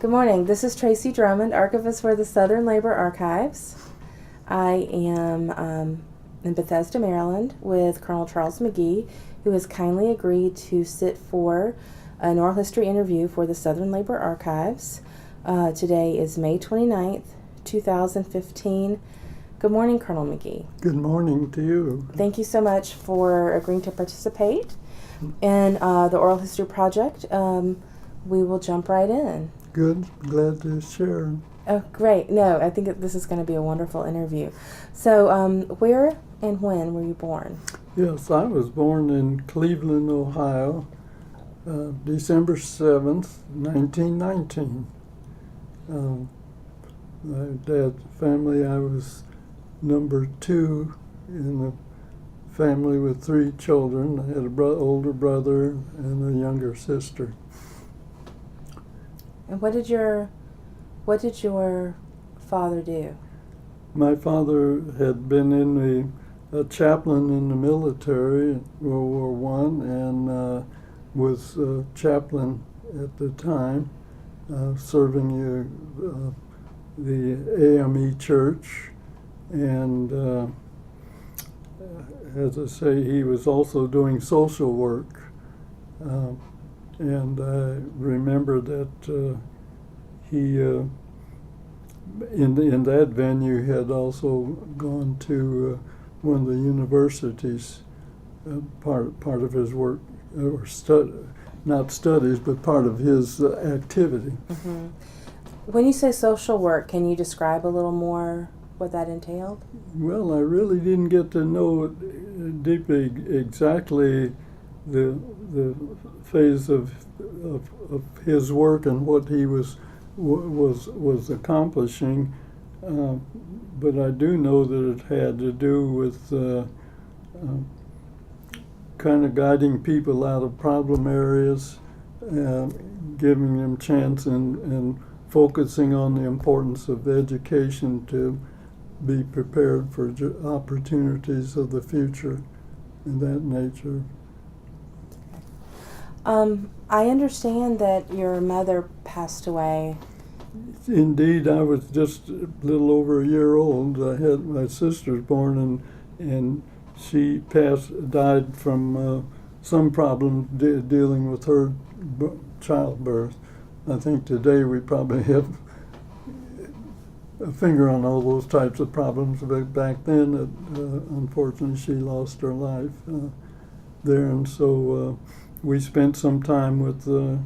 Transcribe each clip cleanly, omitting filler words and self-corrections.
Good morning. This is Tracy Drummond, archivist for the Southern Labor Archives. I am in Bethesda, Maryland, with Colonel Charles McGee, who has kindly agreed to sit for an oral history interview for the Southern Labor Archives. Today is May 29th, 2015. Good morning, Colonel McGee. Good morning to you. Thank you so much for agreeing to participate in the oral history project. We will jump right in. Good. Glad to share. Oh, great. No, I think this is going to be a wonderful interview. So, where and when were you born? Yes, I was born in Cleveland, Ohio, December 7th, 1919. My dad's family, I was number 2 in a family with 3 children. I had an older brother and a younger sister. And what did your father do? My father had been a chaplain in the military in World War I and was a chaplain at the time, serving the AME church. And as I say, he was also doing social work. And I remember that he, in that venue, had also gone to one of the universities, part of his work, or not studies, but part of his activity. Mm-hmm. When you say social work, can you describe a little more what that entailed? Well, I really didn't get to know deeply exactly the phase of his work and what he was accomplishing, but I do know that it had to do with kind of guiding people out of problem areas, giving them chance and focusing on the importance of education to be prepared for opportunities of the future and that nature. I understand that your mother passed away. Indeed, I was just a little over a year old. I had my sister born, and she died from some problem dealing with her childbirth. I think today we probably have a finger on all those types of problems, but back then, unfortunately, she lost her life there, and so we spent some time in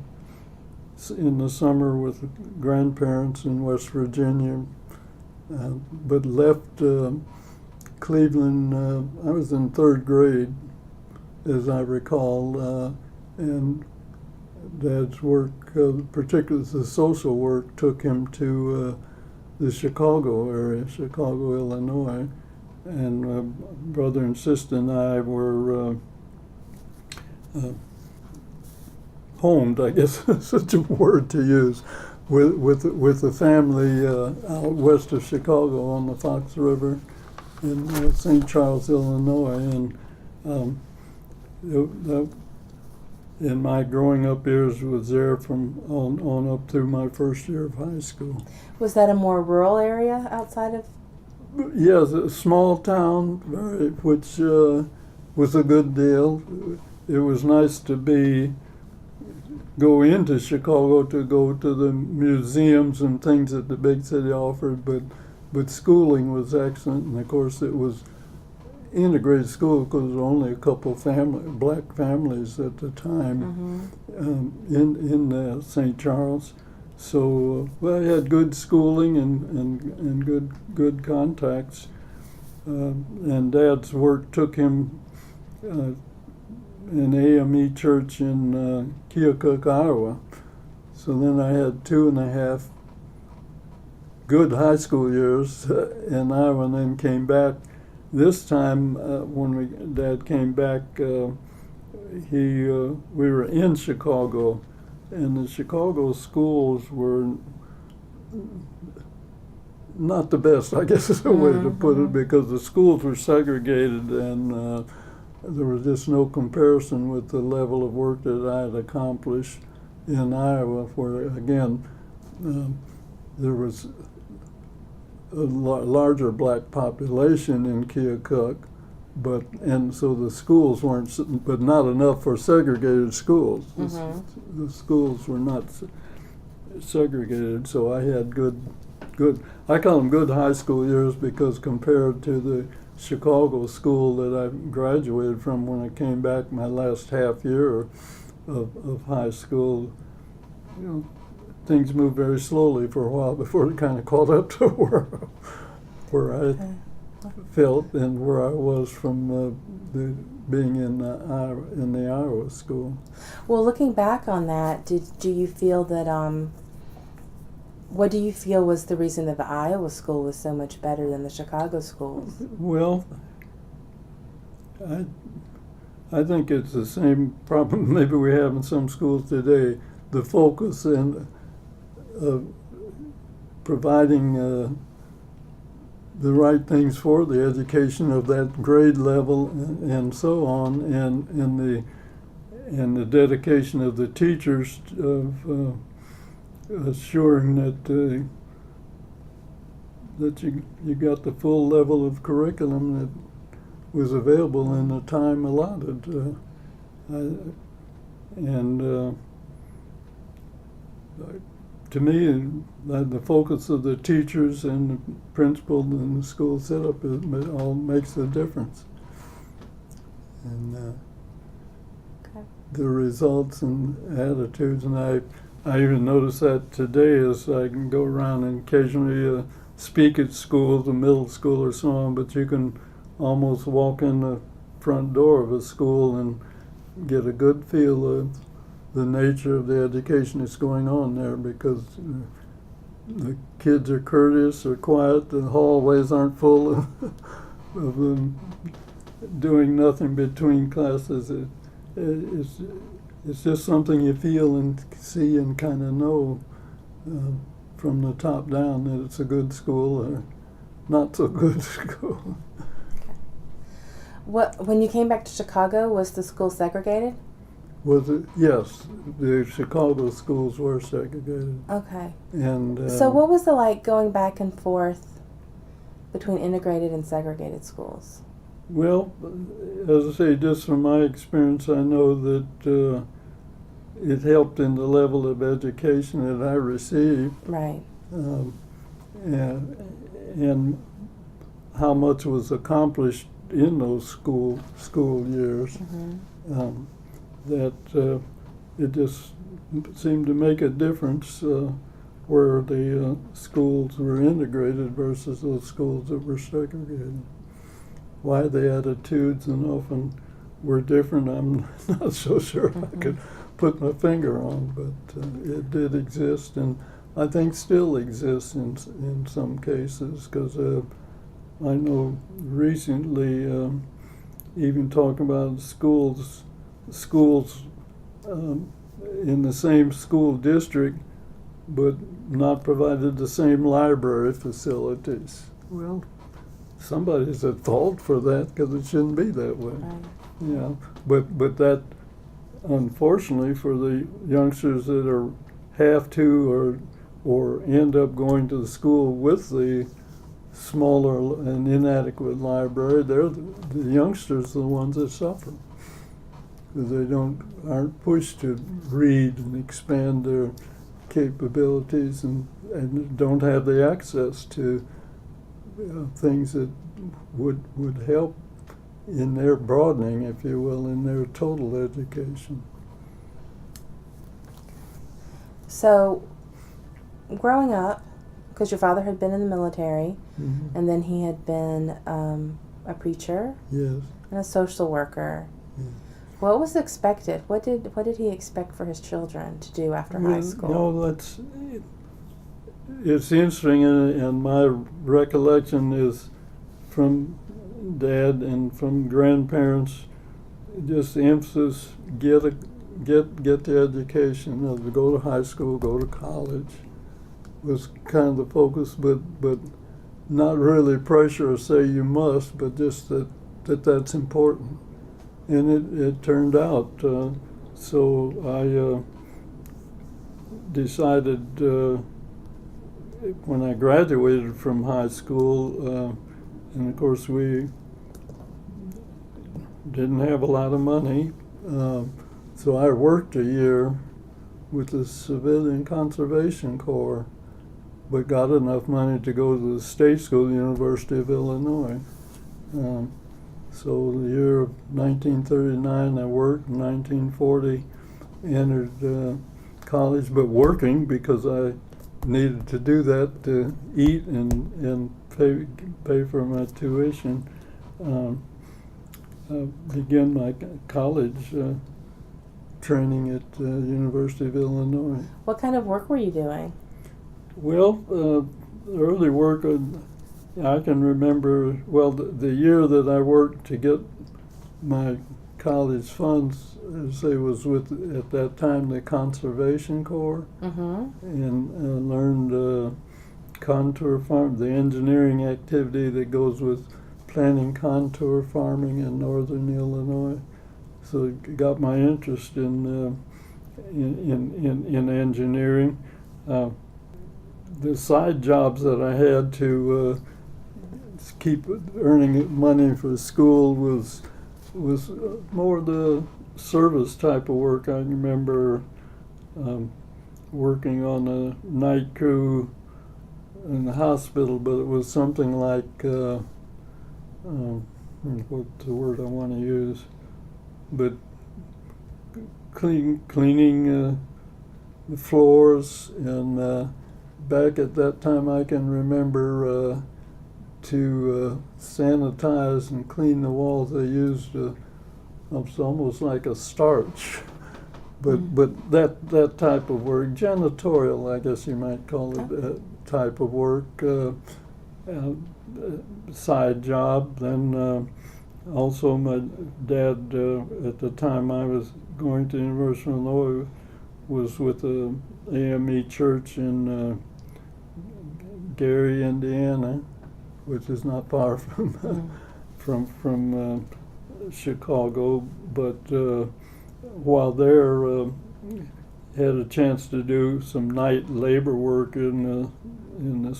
the summer with grandparents in West Virginia, but left Cleveland. I was in 3rd grade, as I recall, and Dad's work, particularly the social work, took him to the Chicago area, Chicago, Illinois, and brother and sister and I were homed, I guess is such a word to use, with the family out west of Chicago on the Fox River in St. Charles, Illinois, and in my growing up years was there from on up through my first year of high school. Was that a more rural area outside of? Yes, a small town, which was a good deal. It was nice to go into Chicago to go to the museums and things that the big city offered, but schooling was excellent, and of course it was integrated school because there were only a couple black families at the time. Mm-hmm. In St. Charles. So I had good schooling and good contacts, and Dad's work took him an AME church in Keokuk, Iowa. So then I had 2.5 good high school years in Iowa, and then came back. This time, when Dad came back, we were in Chicago, and the Chicago schools were not the best, I guess is a way to put it, because the schools were segregated, and there was just no comparison with the level of work that I had accomplished in Iowa, where, again, there was a larger black population in Keokuk, and so the schools weren't, but not enough for segregated schools. The schools were not segregated, so I had good. I call them good high school years because compared to the Chicago school that I graduated from when I came back my last half year of high school, things moved very slowly for a while before it kind of caught up to where I felt and where I was from being in the Iowa school. Well, looking back on that, do you feel that what do you feel was the reason that the Iowa school was so much better than the Chicago schools? Well, I think it's the same problem maybe we have in some schools today. The focus and providing the right things for the education of that grade level and so on, and the dedication of the teachers of assuring that you got the full level of curriculum that was available in the time allotted, to me, the focus of the teachers and the principal and the school setup all makes a difference. And the results and attitudes, and I even notice that today as I can go around and occasionally speak at schools, the middle school or so on, but you can almost walk in the front door of a school and get a good feel of the nature of the education that's going on there, because the kids are courteous, they're quiet, the hallways aren't full of them doing nothing between classes. It's just something you feel and see and kind of know from the top down that it's a good school or not so good school. When you came back to Chicago, was the school segregated? Was it? Yes, the Chicago schools were segregated. Okay. And so what was it like going back and forth between integrated and segregated schools? Well, as I say, just from my experience, I know that it helped in the level of education that I received. Right. And how much was accomplished in those school years. That it just seemed to make a difference where the schools were integrated versus those schools that were segregated. Why the attitudes and often were different, I'm not so sure I could put my finger on, but it did exist, and I think still exists in some cases, because I know recently, even talking about schools in the same school district, but not provided the same library facilities. Well, somebody's at fault for that, because it shouldn't be that way. Right. Yeah, but that, unfortunately, for the youngsters that have to or end up going to the school with the smaller and inadequate library, the youngsters are the ones that suffer, because they aren't pushed to read and expand their capabilities and don't have the access to things that would help in their broadening, if you will, in their total education. So, growing up, because your father had been in the military, and then he had been a preacher, yes, and a social worker. Yes. What was expected? What did he expect for his children to do after high school? No, it's interesting, and my recollection is from Dad and from grandparents, just the emphasis, get the education, go to high school, go to college, was kind of the focus, but not really pressure or say you must, but just that's important. And it turned out, so I decided when I graduated from high school, and of course we didn't have a lot of money, so I worked a year with the Civilian Conservation Corps, but got enough money to go to the state school, the University of Illinois. So the year of 1939 I worked, in 1940 entered college, but working because I needed to do that to eat and pay for my tuition. Began my college training at University of Illinois. What kind of work were you doing? Well, early work, I can remember, well, the year that I worked to get my college funds, as I was with, at that time, the Conservation Corps, and learned contour farm, the engineering activity that goes with planning contour farming in northern Illinois. So it got my interest in engineering. The side jobs that I had to keep earning money for school was more the service type of work. I remember working on a night crew in the hospital, but it was something like what's the word I want to use? But cleaning the floors, and back at that time I can remember to sanitize and clean the walls they used it's almost like a starch, but that type of work, janitorial I guess you might call it, type of work, side job. Then also my dad, at the time I was going to University of Illinois, was with the AME church in Gary, Indiana, which is not far from Chicago. But while there, had a chance to do some night labor work in the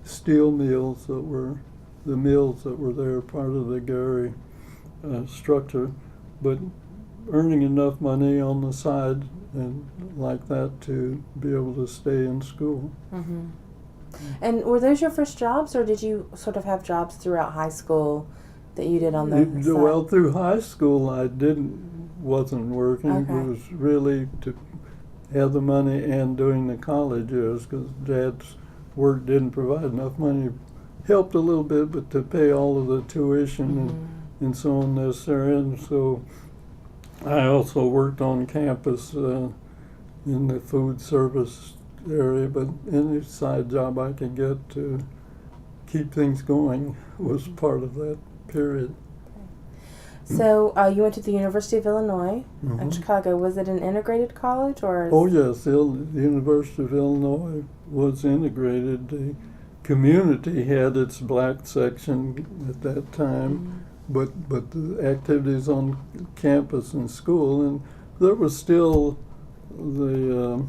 steel mills that were there, part of the Gary structure, but earning enough money on the side and like that to be able to stay in school. And were those your first jobs, or did you sort of have jobs throughout high school that you did on the side? Well, through high school I wasn't working. Okay. It was really to have the money and doing the college years, because Dad's work didn't provide enough money. Helped a little bit, but to pay all of the tuition and so on necessary. And so I also worked on campus in the food service area, but any side job I could get to keep things going was part of that period. So you went to the University of Illinois in Chicago. Was it an integrated college, or? Oh yes, the University of Illinois was integrated. The community had its black section at that time, but the activities on campus and school, and there was still the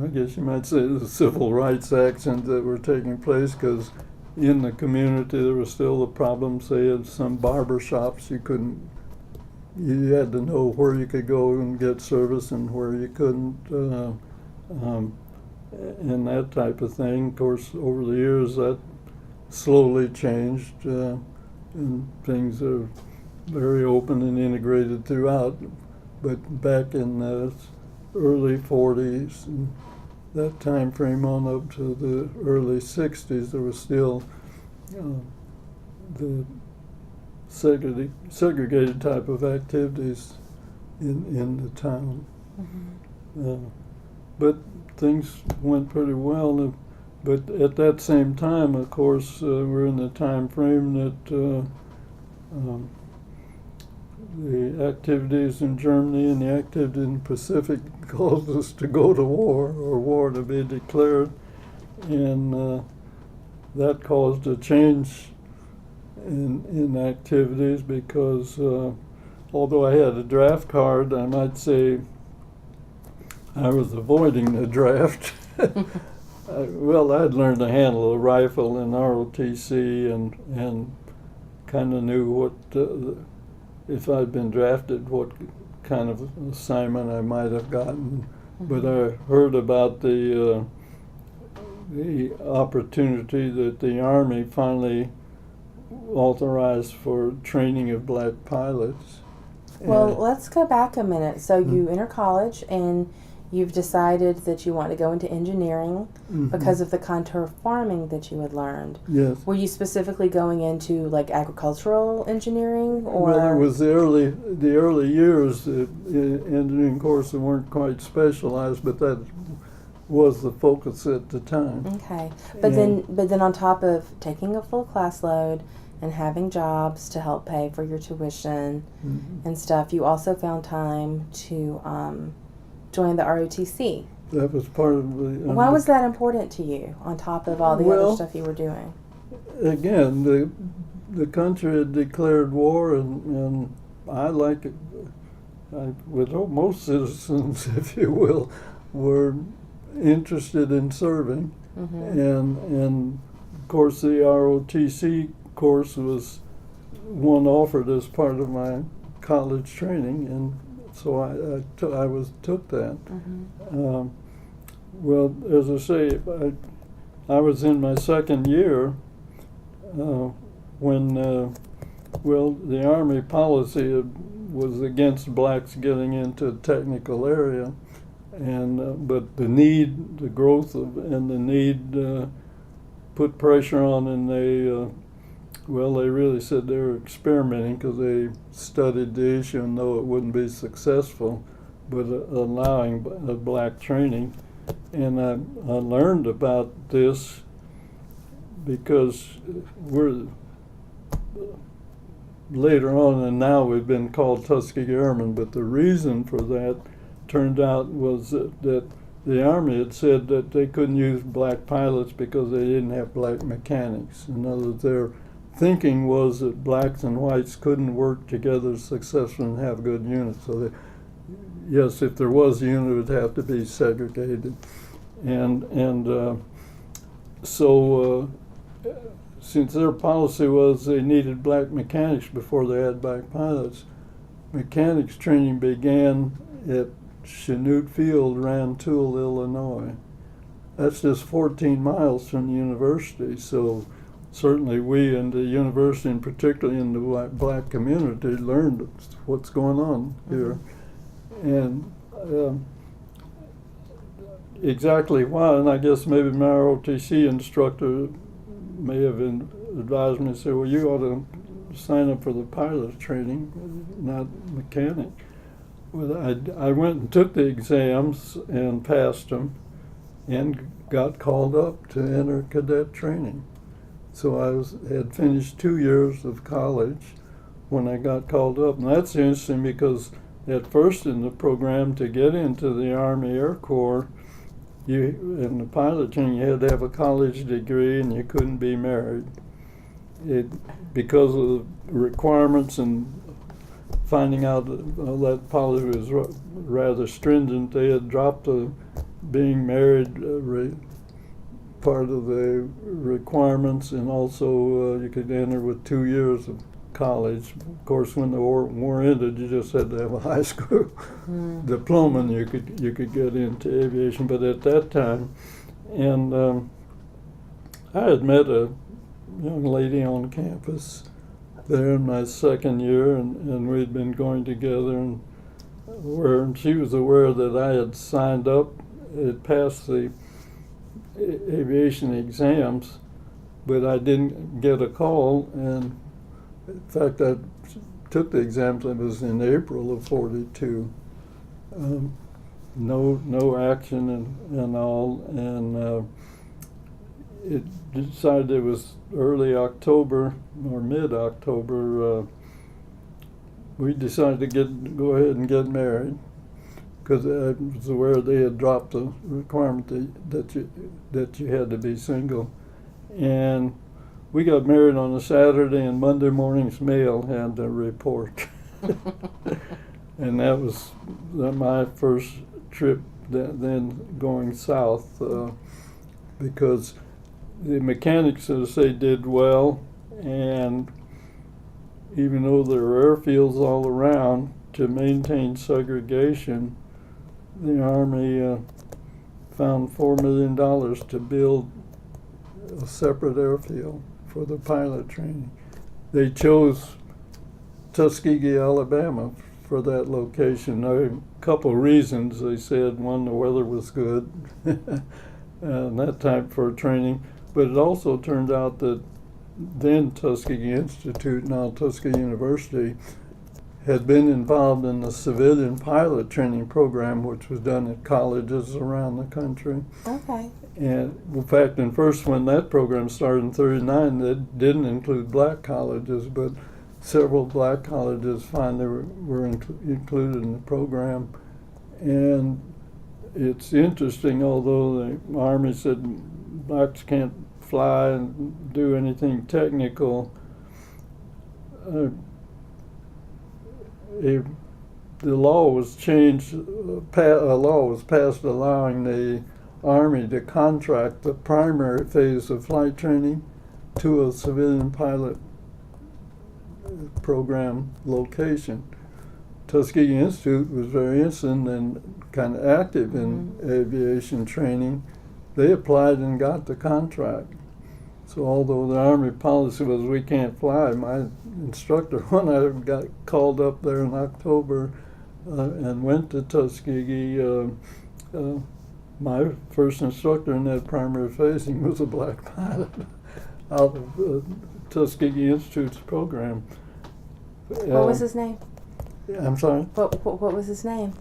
I guess you might say the civil rights actions that were taking place, because in the community there was still the problem, say at some barber shops you had to know where you could go and get service and where you couldn't, and that type of thing. Of course, over the years that slowly changed, and things are very open and integrated throughout. But back in the early 40s, and that time frame on up to the early 60s, there was still the segregated type of activities in the town. But things went pretty well. But at that same time, of course, we're in the time frame that the activities in Germany and the activity in the Pacific caused us to go to war, or war to be declared, and that caused a change in activities, because although I had a draft card, I might say I was avoiding the draft. Well, I'd learned to handle a rifle in ROTC and kind of knew what, if I'd been drafted, what kind of assignment I might have gotten. But I heard about the opportunity that the Army finally authorized for training of black pilots. Well, let's go back a minute. So you enter college and you've decided that you want to go into engineering because of the contour farming that you had learned. Yes. Were you specifically going into like agricultural engineering, or? Well, it was the early years. The engineering courses weren't quite specialized, but that was the focus at the time. Okay, but then on top of taking a full class load and having jobs to help pay for your tuition and stuff, you also found time to join the ROTC. That was part of the. Why was that important to you, on top of all the other stuff you were doing? Again, the country had declared war, and I like it. With most citizens, if you will, were interested in serving, and of course the ROTC course was one offered as part of my college training, and so I took that. Well, as I say, I was in my second year when the Army policy was against blacks getting into a technical area, and but the growth and the need put pressure on, and they really said they were experimenting because they studied the issue and know it wouldn't be successful, but allowing black training. And I learned about this because we're later on, and now we've been called Tuskegee Airmen, but the reason for that turned out was that the Army had said that they couldn't use black pilots because they didn't have black mechanics. In other words, their thinking was that blacks and whites couldn't work together successfully and have good units. So yes, if there was a unit, it would have to be segregated. And so since their policy was they needed black mechanics before they had black pilots, mechanics training began at Chanute Field, Rantoul, Illinois. That's just 14 miles from the university. So certainly we in the university, and particularly in the black community, learned what's going on here. And exactly why, and I guess maybe my ROTC instructor may have advised me to say, well, you ought to sign up for the pilot training, not mechanic. Well, I went and took the exams and passed them and got called up to enter cadet training. So I had finished 2 years of college when I got called up. And that's interesting because at first in the program to get into the Army Air Corps, in the pilot training, you had to have a college degree and you couldn't be married. Because of the requirements and finding out that policy was rather stringent, they had dropped the being married part of the requirements, and also you could enter with 2 years of college. Of course, when the war ended, you just had to have a high school diploma, and you could get into aviation. But at that time, and I had met a young lady on campus there in my second year, and we'd been going together, and she was aware that I had signed up, had passed the aviation exams, but I didn't get a call. And in fact, I took the exams. It was in April of '42. No action and all, and it decided it was early October or mid-October. We decided to go ahead and get married because I was aware they had dropped the requirement that you had to be single, and we got married on a Saturday, and Monday morning's mail had the report. And that was my first trip then going south, because the mechanics, as I say, did well, and even though there are airfields all around, to maintain segregation, the Army found $4 million to build a separate airfield for the pilot training. They chose Tuskegee, Alabama for that location. A couple of reasons. They said, one, the weather was good and that time for training, but it also turned out that then Tuskegee Institute, now Tuskegee University, had been involved in the civilian pilot training program, which was done at colleges around the country. Okay. And in fact, when that program started in '39, it didn't include black colleges, but several black colleges finally were included in the program. And it's interesting, although the Army said blacks can't fly and do anything technical, the law was changed, a law was passed allowing the Army to contract the primary phase of flight training to a civilian pilot program location. Tuskegee Institute was very interested and kind of active in aviation training. They applied and got the contract. So although the Army policy was we can't fly, my instructor, when I got called up there in October and went to Tuskegee, my first instructor in that primary phasing was a black pilot out of Tuskegee Institute's program. What was his name? I'm sorry? What was his name?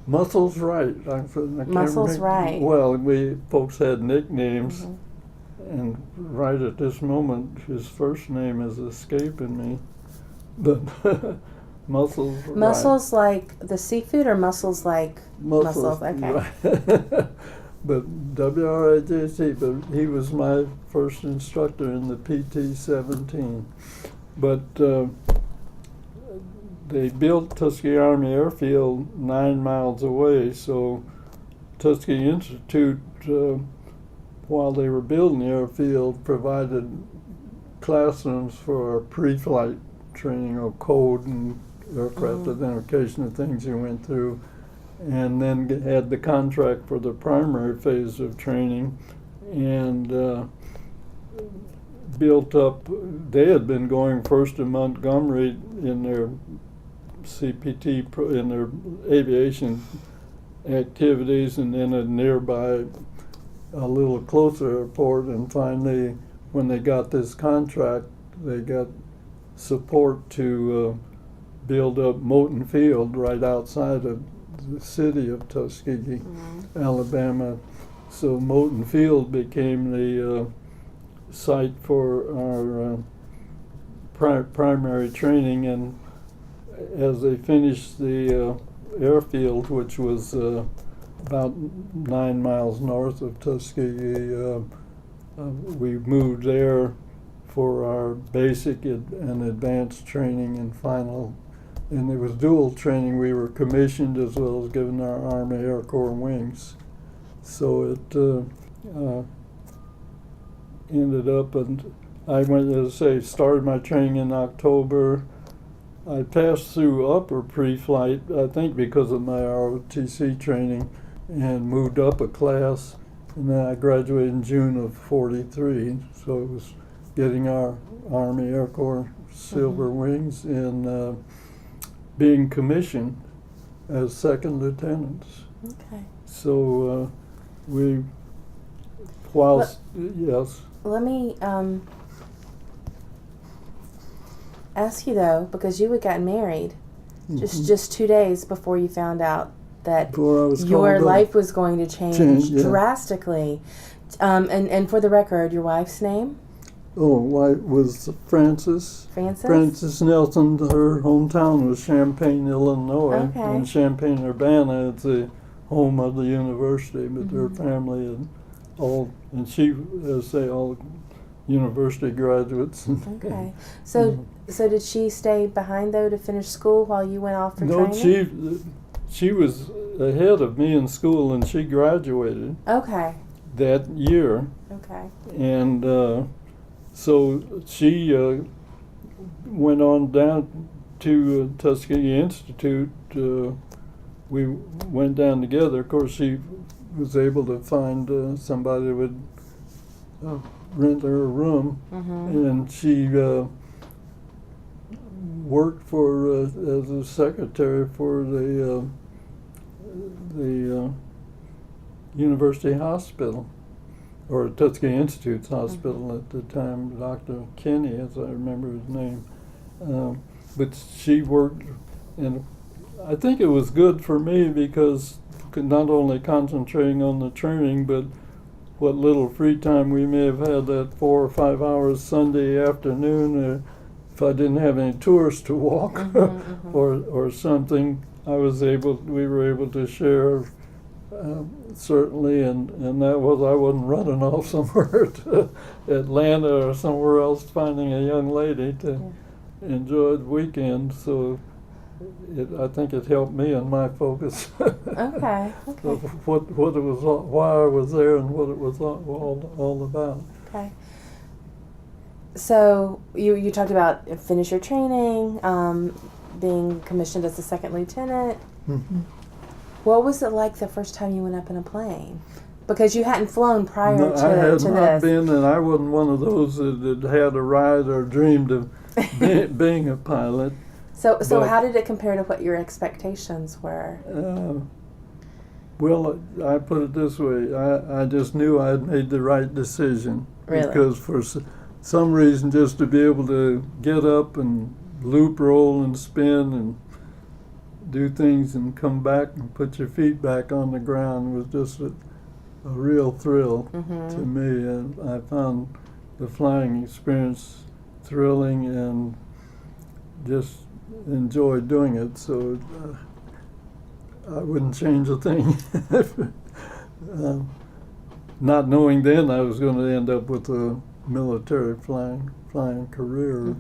Muscles Wright. I can't Muscles remember. Wright. Well, we folks had nicknames, and right at this moment, his first name is escaping me. But Muscles Wright. Mussels like the seafood, or mussels like mussels? Okay. Right. But W-R-I-T-C, but he was my first instructor in the PT-17. But they built Tuskegee Army Airfield 9 miles away, so Tuskegee Institute, while they were building the airfield, provided classrooms for our pre-flight training of code and aircraft identification and things you went through, and then had the contract for the primary phase of training, and built up. They had been going first in Montgomery in their CPT, in their aviation activities, and then a nearby, a little closer airport, and finally, when they got this contract, they got support to build up Moton Field right outside of the city of Tuskegee, Alabama. So Moton Field became the site for our primary training, and as they finished the airfield, which was about 9 miles north of Tuskegee, we moved there for our basic and advanced training and final. And it was dual training. We were commissioned as well as given our Army Air Corps wings. So it ended up, and I went, as I say, started my training in October. I passed through upper pre-flight, I think because of my ROTC training, and moved up a class. And then I graduated in June of '43. So it was getting our Army Air Corps silver wings and being commissioned as second lieutenants. Okay. So yes. Let me ask you though, because you had gotten married just 2 days before you found out that your life was going to change drastically. And for the record, your wife's name? Oh, wife was Frances. Frances? Frances Nelson. Her hometown was Champaign, Illinois. Okay. And Champaign-Urbana is the home of the university, but her family and all, and she, as I say, all university graduates. Okay. So did she stay behind though to finish school while you went off for training? she was ahead of me in school, and she graduated Okay. that year. Okay. And so she went on down to Tuskegee Institute. We went down together. Of course, she was able to find somebody that would rent her a room, and she worked for as a secretary for the University Hospital, or Tuskegee Institute's hospital at the time, Dr. Kenny, as I remember his name. But she worked, and I think it was good for me because not only concentrating on the training, but what little free time we may have had, that 4 or 5 hours Sunday afternoon, if I didn't have any tours to walk or something, we were able to share. Certainly, and that was, I wasn't running off somewhere to Atlanta or somewhere else finding a young lady to enjoy the weekend. So I think it helped me in my focus. Okay. Of what it was, why I was there, and what it was all about. Okay. So you talked about finish your training, being commissioned as a second lieutenant. Mm-hmm. What was it like the first time you went up in a plane? Because you hadn't flown prior to I had to not this. been, and I wasn't one of those that had a ride or dreamed of being a pilot. So how did it compare to what your expectations were? Well, I put it this way: I just knew I had made the right decision. Really? Because for some reason, just to be able to get up and loop, roll, and spin, and do things and come back and put your feet back on the ground was just a real thrill to me, and I found the flying experience thrilling and just enjoyed doing it. So I wouldn't change a thing. Not knowing then I was going to end up with a military flying career.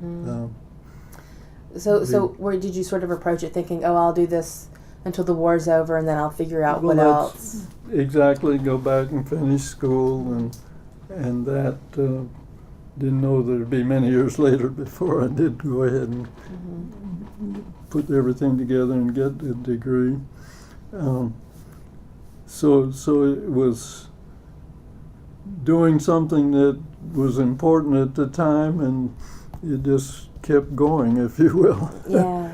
So where did you sort of approach it thinking, oh, I'll do this until the war's over and then I'll figure out what else? Exactly, go back and finish school, and that didn't know there'd be many years later before I did go ahead and put everything together and get the degree. So it was doing something that was important at the time, and it just kept going, if you will. Yeah.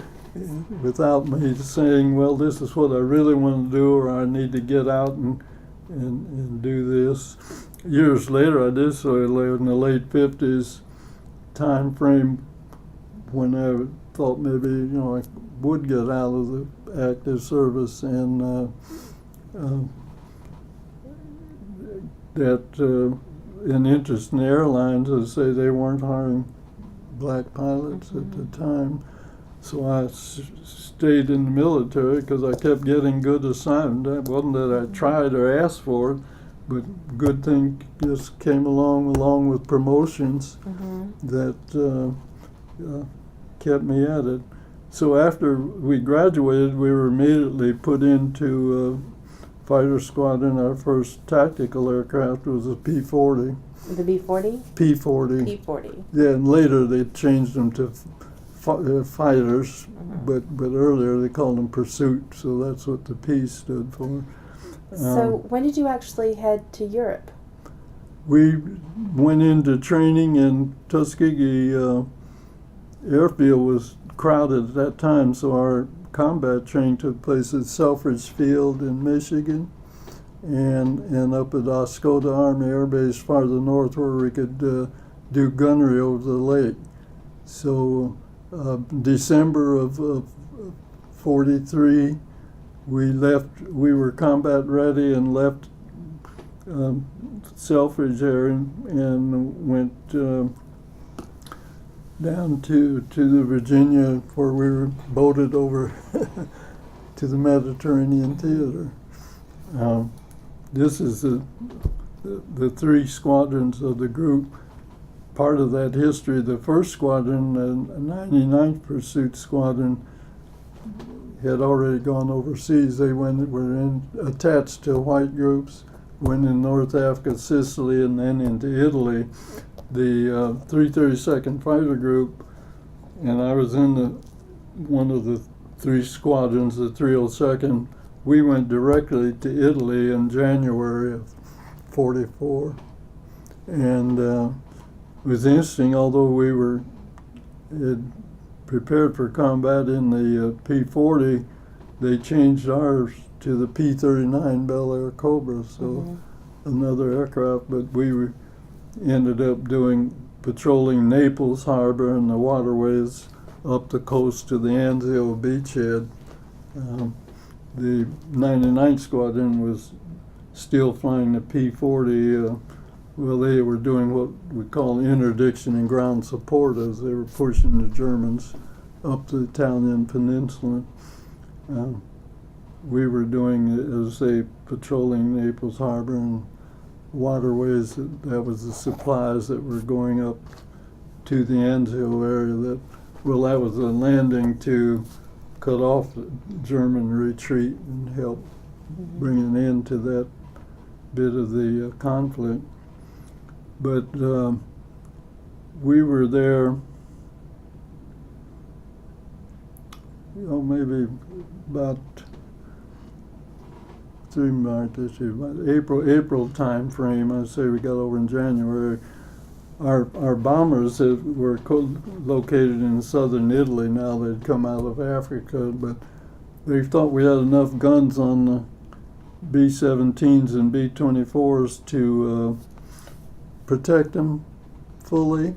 Without me saying, well, this is what I really want to do, or I need to get out and do this. Years later, I did so in the late 50s time frame, when I thought maybe, I would get out of the active service, and in interest in airlines, as I say, they weren't hiring black pilots at the time. So I stayed in the military because I kept getting good assignments. It wasn't that I tried or asked for it, but good thing just came along with promotions that kept me at it. So after we graduated, we were immediately put into fighter squadron. Our first tactical aircraft was a P-40. The B-40? P-40. P-40. Yeah, and later they changed them to fighters, but earlier they called them Pursuit, so that's what the P stood for. So when did you actually head to Europe? We went into training in Tuskegee. Airfield was crowded at that time, so our combat training took place at Selfridge Field in Michigan, and up at Oscoda Army Air Base farther north, where we could do gunnery over the lake. So December of 43, we were combat ready and left Selfridge there and went down to the Virginia, where we were boated over to the Mediterranean theater. This is the three squadrons of the group. Part of that history, the first squadron, the 99th Pursuit Squadron, had already gone overseas. They were attached to white groups, went in North Africa, Sicily, and then into Italy. The 332nd Fighter Group, and I was in one of the 3 squadrons, the 302nd. We went directly to Italy in January of '44, and it was interesting. Although we had prepared for combat in the P-40, they changed ours to the P-39 Bel Air Cobra, so another aircraft. But we ended up patrolling Naples Harbor and the waterways up the coast to the Anzio beachhead. The 99th Squadron was still flying the P-40. Well, they were doing what we call interdiction and ground support as they were pushing the Germans up the Italian peninsula. We were doing, as they patrolling Naples Harbor and waterways. That was the supplies that were going up to the Anzio area. That was a landing to cut off the German retreat and help bring an end to that bit of the conflict. But we were there, maybe about 3 months, about April time frame. I say we got over in January. Our bombers that were located in southern Italy. Now they'd come out of Africa, but they thought we had enough guns on the B-17s and B-24s to protect them fully.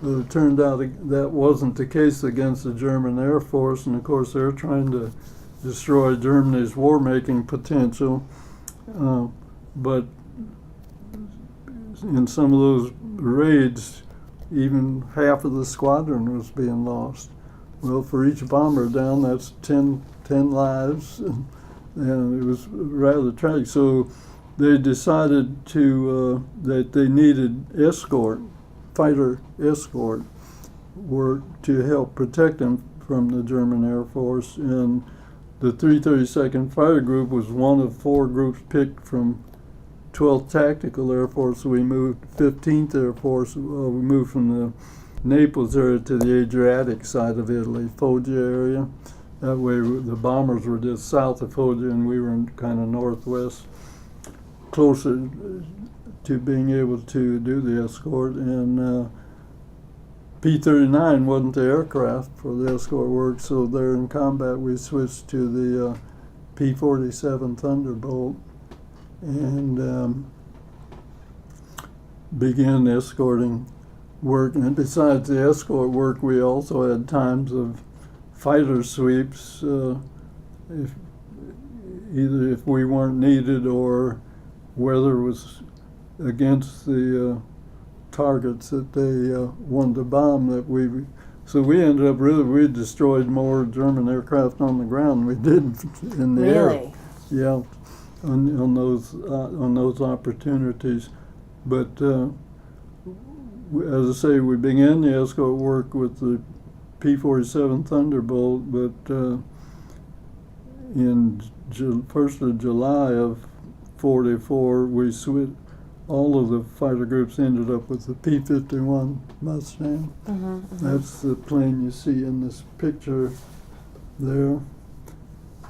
But it turned out that wasn't the case against the German Air Force, and of course they're trying to destroy Germany's war-making potential. But in some of those raids, even half of the squadron was being lost. Well, for each bomber down, that's 10 lives, and it was rather tragic. So they decided that they needed fighter escort work to help protect them from the German Air Force. And the 332nd Fighter Group was one of 4 groups picked from 12th Tactical Air Force. We moved 15th Air Force. We moved from the Naples area to the Adriatic side of Italy, Foggia area. That way the bombers were just south of Foggia and we were in kind of northwest, closer to being able to do the escort. And P-39 wasn't the aircraft for the escort work, so there in combat we switched to the P-47 Thunderbolt and began escorting work. And besides the escort work, we also had times of fighter sweeps, if we weren't needed or weather was against the targets that they wanted to bomb. So we ended up we destroyed more German aircraft on the ground than we did in the air. Yeah, on those opportunities. But as I say, we began the escort work with the P-47 Thunderbolt, but in 1st of July of '44, we switched. All of the fighter groups ended up with the P-51 Mustang. That's the plane you see in this picture there.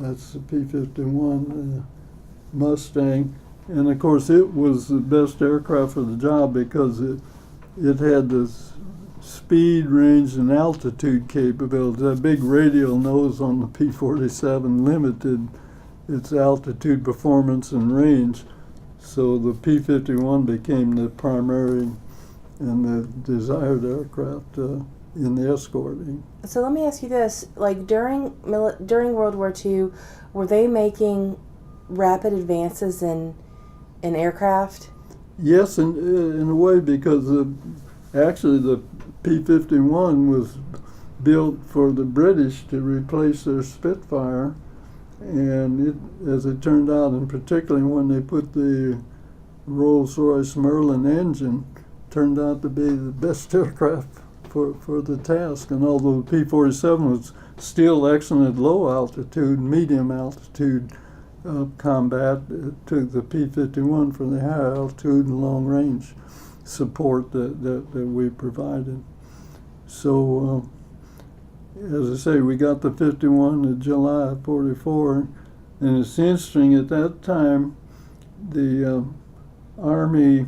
That's the P-51 Mustang. And of course it was the best aircraft for the job because it had this speed, range, and altitude capability. That big radial nose on the P-47 limited its altitude performance and range. So the P-51 became the primary and the desired aircraft in the escorting. So let me ask you this: like during World War II, were they making rapid advances in aircraft? Yes, in a way, because actually the P-51 was built for the British to replace their Spitfire. And as it turned out, and particularly when they put the Rolls-Royce Merlin engine, turned out to be the best aircraft for the task. And although the P-47 was still excellent at low altitude, medium altitude combat, it took the P-51 for the high altitude and long range support that we provided. So, as I say, we got the 51 in July of 44, and it's interesting, at that time, the Army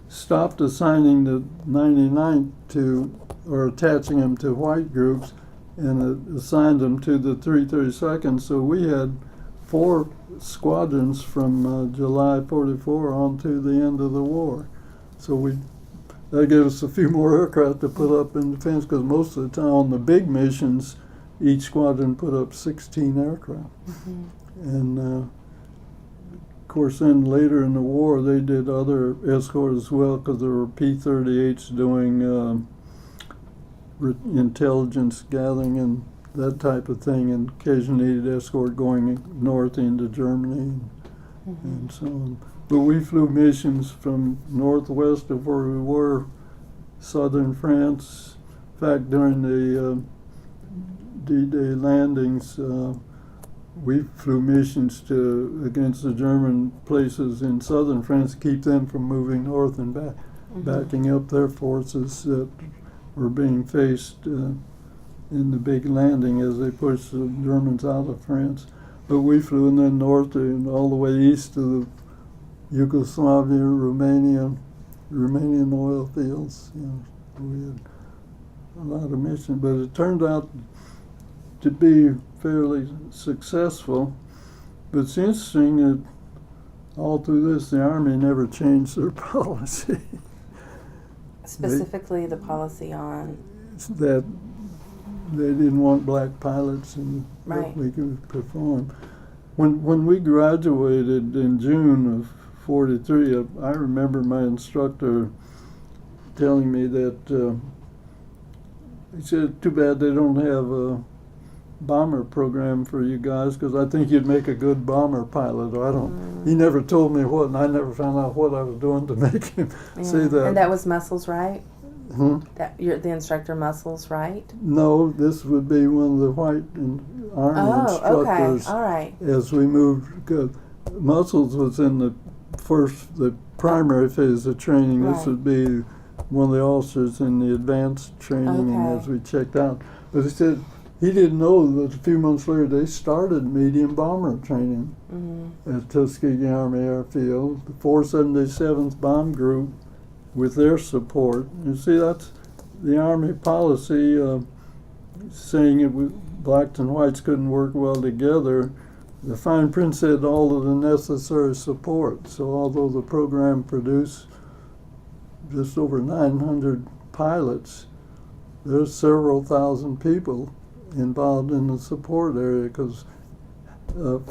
stopped assigning the 99th or attaching them to white groups, and assigned them to the 332nd. So we had 4 squadrons from July 44 on to the end of the war. So that gave us a few more aircraft to put up in defense, because most of the time on the big missions, each squadron put up 16 aircraft. Mm-hmm. And of course, then later in the war, they did other escort as well, because there were P-38s doing intelligence gathering and that type of thing, and occasionally needed escort going north into Germany and so on. But we flew missions from northwest of where we were, southern France. In fact, during the D-Day landings, we flew missions against the German places in southern France to keep them from moving north and backing up their forces that were being faced in the big landing as they pushed the Germans out of France. But we flew in then north and all the way east to the Yugoslavia, Romanian oil fields. We had a lot of missions, but it turned out to be fairly successful. But it's interesting that all through this, the Army never changed their policy. Specifically, the policy on that they didn't want black pilots and right. that we could perform. When we graduated in June of 43, I remember my instructor telling me that he said, "Too bad they don't have a bomber program for you guys, because I think you'd make a good bomber pilot." Or I don't. He never told me what, and I never found out what I was doing to make him say that. And that was Muscles, right? Hmm? The instructor Muscles, right? No, this would be one of the white Army instructors. Okay, all right. As we moved, Muscles was in the primary phase of training. Right. This would be one of the officers in the advanced training, and as we checked out. But he said he didn't know that a few months later they started medium bomber training at Tuskegee Army Airfield, the 477th Bomb Group, with their support. You see, that's the Army policy, saying blacks and whites couldn't work well together. The fine print said all of the necessary support. So although the program produced just over 900 pilots, there's several thousand people involved in the support area, because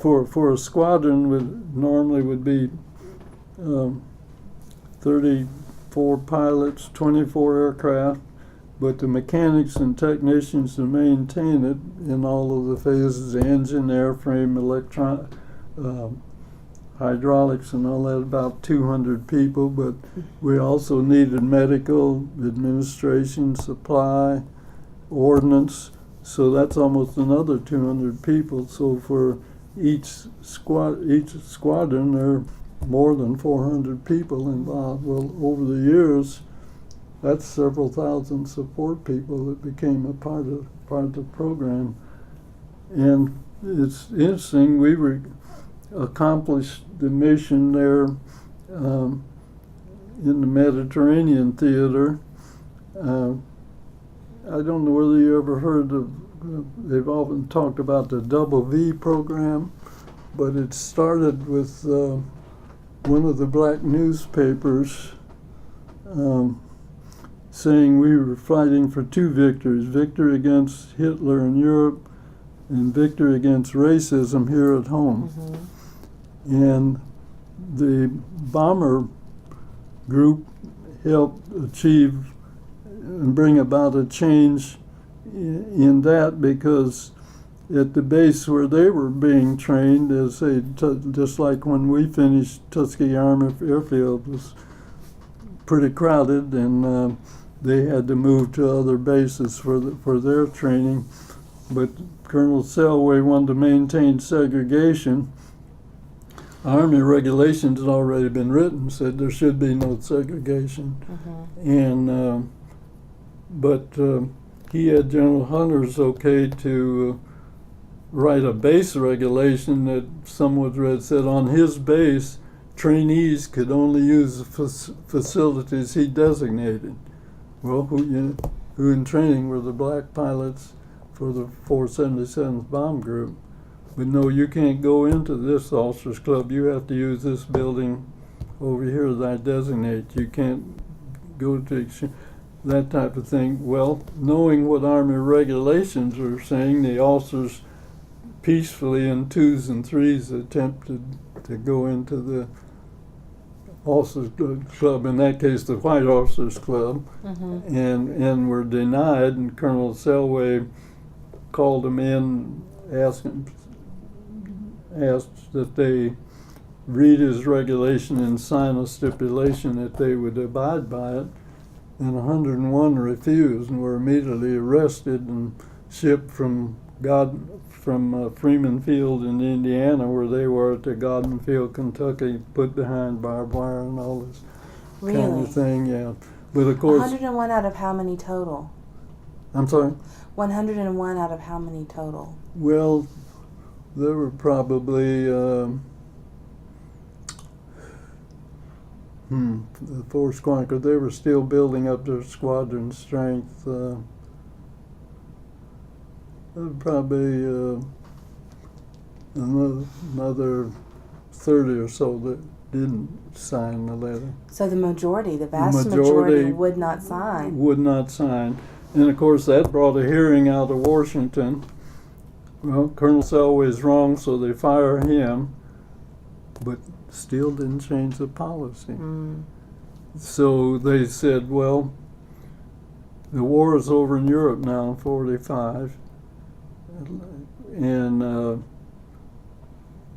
for a squadron normally would be 34 pilots, 24 aircraft, but the mechanics and technicians to maintain it in all of the phases, the engine, airframe, hydraulics and all that, about 200 people. But we also needed medical, administration, supply, ordnance, so that's almost another 200 people. So for each squadron, there are more than 400 people involved. Well, over the years, that's several thousand support people that became a part of the program. And it's interesting, we accomplished the mission there in the Mediterranean theater. I don't know whether you ever heard of, they've often talked about the Double V program, but it started with one of the black newspapers saying we were fighting for 2 victories: victory against Hitler in Europe and victory against racism here at home. And the bomber group helped achieve and bring about a change in that, because at the base where they were being trained, as they just like when we finished Tuskegee Army Airfield, was pretty crowded, and they had to move to other bases for their training. But Colonel Selway wanted to maintain segregation. Army regulations had already been written, said there should be no segregation. And but he had General Hunter's okay to write a base regulation that someone read said on his base trainees could only use the facilities he designated. Well, who in training were the black pilots for the 477th Bomb Group. But no, you can't go into this officers club. You have to use this building over here that I designate. You can't go to that type of thing. Well, knowing what Army regulations were saying, the officers peacefully in 2s and 3s attempted to go into the officers club, in that case the White Officers Club, and were denied, and Colonel Selway called them in, asked that they read his regulation and sign a stipulation that they would abide by it, and 101 refused and were immediately arrested and shipped from Freeman Field in Indiana, where they were, to Godman Field, Kentucky, put behind barbed wire and all this kind of thing. Yeah, but of course, 101 out of how many total? I'm sorry. 101 out of how many total? Well, there were probably the 4 squadron, because they were still building up their squadron strength. Probably another 30 or so that didn't sign the letter. So the vast majority would not sign. Would not sign. And of course that brought a hearing out of Washington. Well, Colonel Selway's wrong, so they fire him, but still didn't change the policy. So they said, well, the war is over in Europe now in 45. And the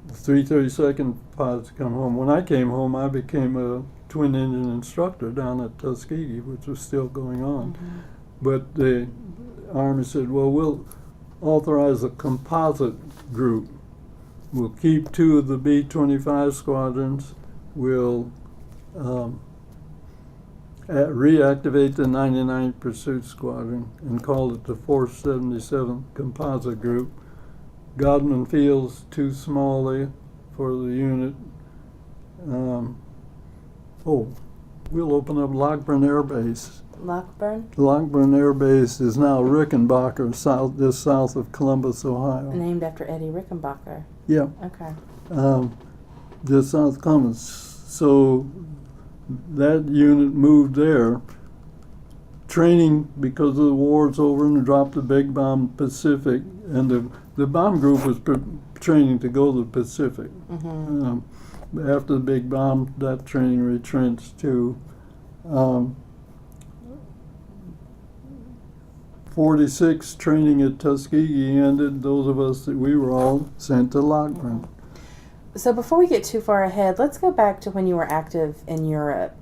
332nd pilots come home. When I came home, I became a twin engine instructor down at Tuskegee, which was still going on. But the Army said, well, we'll authorize a composite group. We'll keep 2 of the B-25 squadrons. We'll reactivate the 99th Pursuit Squadron and call it the 477th Composite Group. Godman Field's too small for the unit. We'll open up Lockburn Air Base. Lockburn Air Base is now Rickenbacker, just south of Columbus, Ohio. Named after Eddie Rickenbacker. Yeah. Okay. Just south of Columbus. So that unit moved there. Training, because of the war's over, and dropped the big bomb Pacific, and the bomb group was training to go to the Pacific. After the big bomb, that training retrenched too. 46 training at Tuskegee ended. Those of us that we were all sent to Lockburn. So before we get too far ahead, let's go back to when you were active in Europe.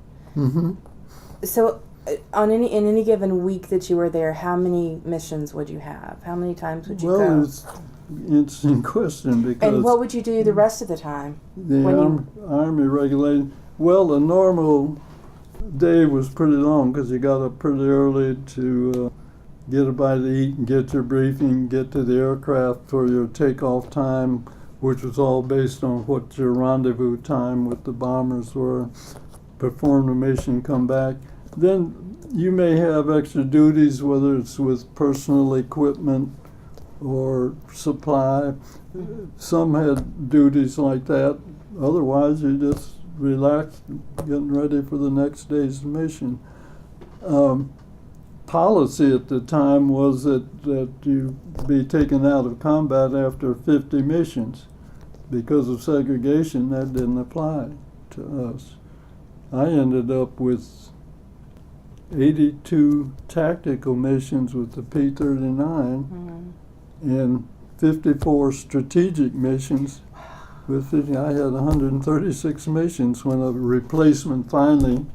So in any given week that you were there, how many missions would you have? How many times would you go? Well, it's an interesting question, because... And what would you do the rest of the time? The Army regulated... Well, a normal day was pretty long, because you got up pretty early to get a bite to eat and get your briefing, get to the aircraft for your takeoff time, which was all based on what your rendezvous time with the bombers were, perform the mission, come back. Then you may have extra duties, whether it's with personal equipment or supply. Some had duties like that. Otherwise, you just relaxed, getting ready for the next day's mission. Policy at the time was that you be taken out of combat after 50 missions. Because of segregation, that didn't apply to us. I ended up with 82 tactical missions with the P-39 and 54 strategic missions with 50. I had 136 missions when a replacement finally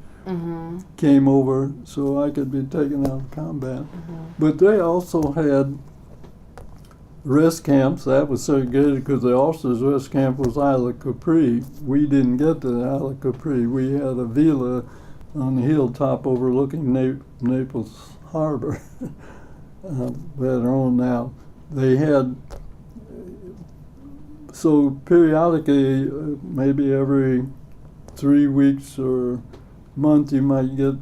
came over so I could be taken out of combat. But they also had rest camps. That was segregated because the officers' rest camp was Isla Capri. We didn't get to Isla Capri. We had a villa on the hilltop overlooking Naples Harbor. We had our own now. They had, so periodically, maybe every 3 weeks or month, you might get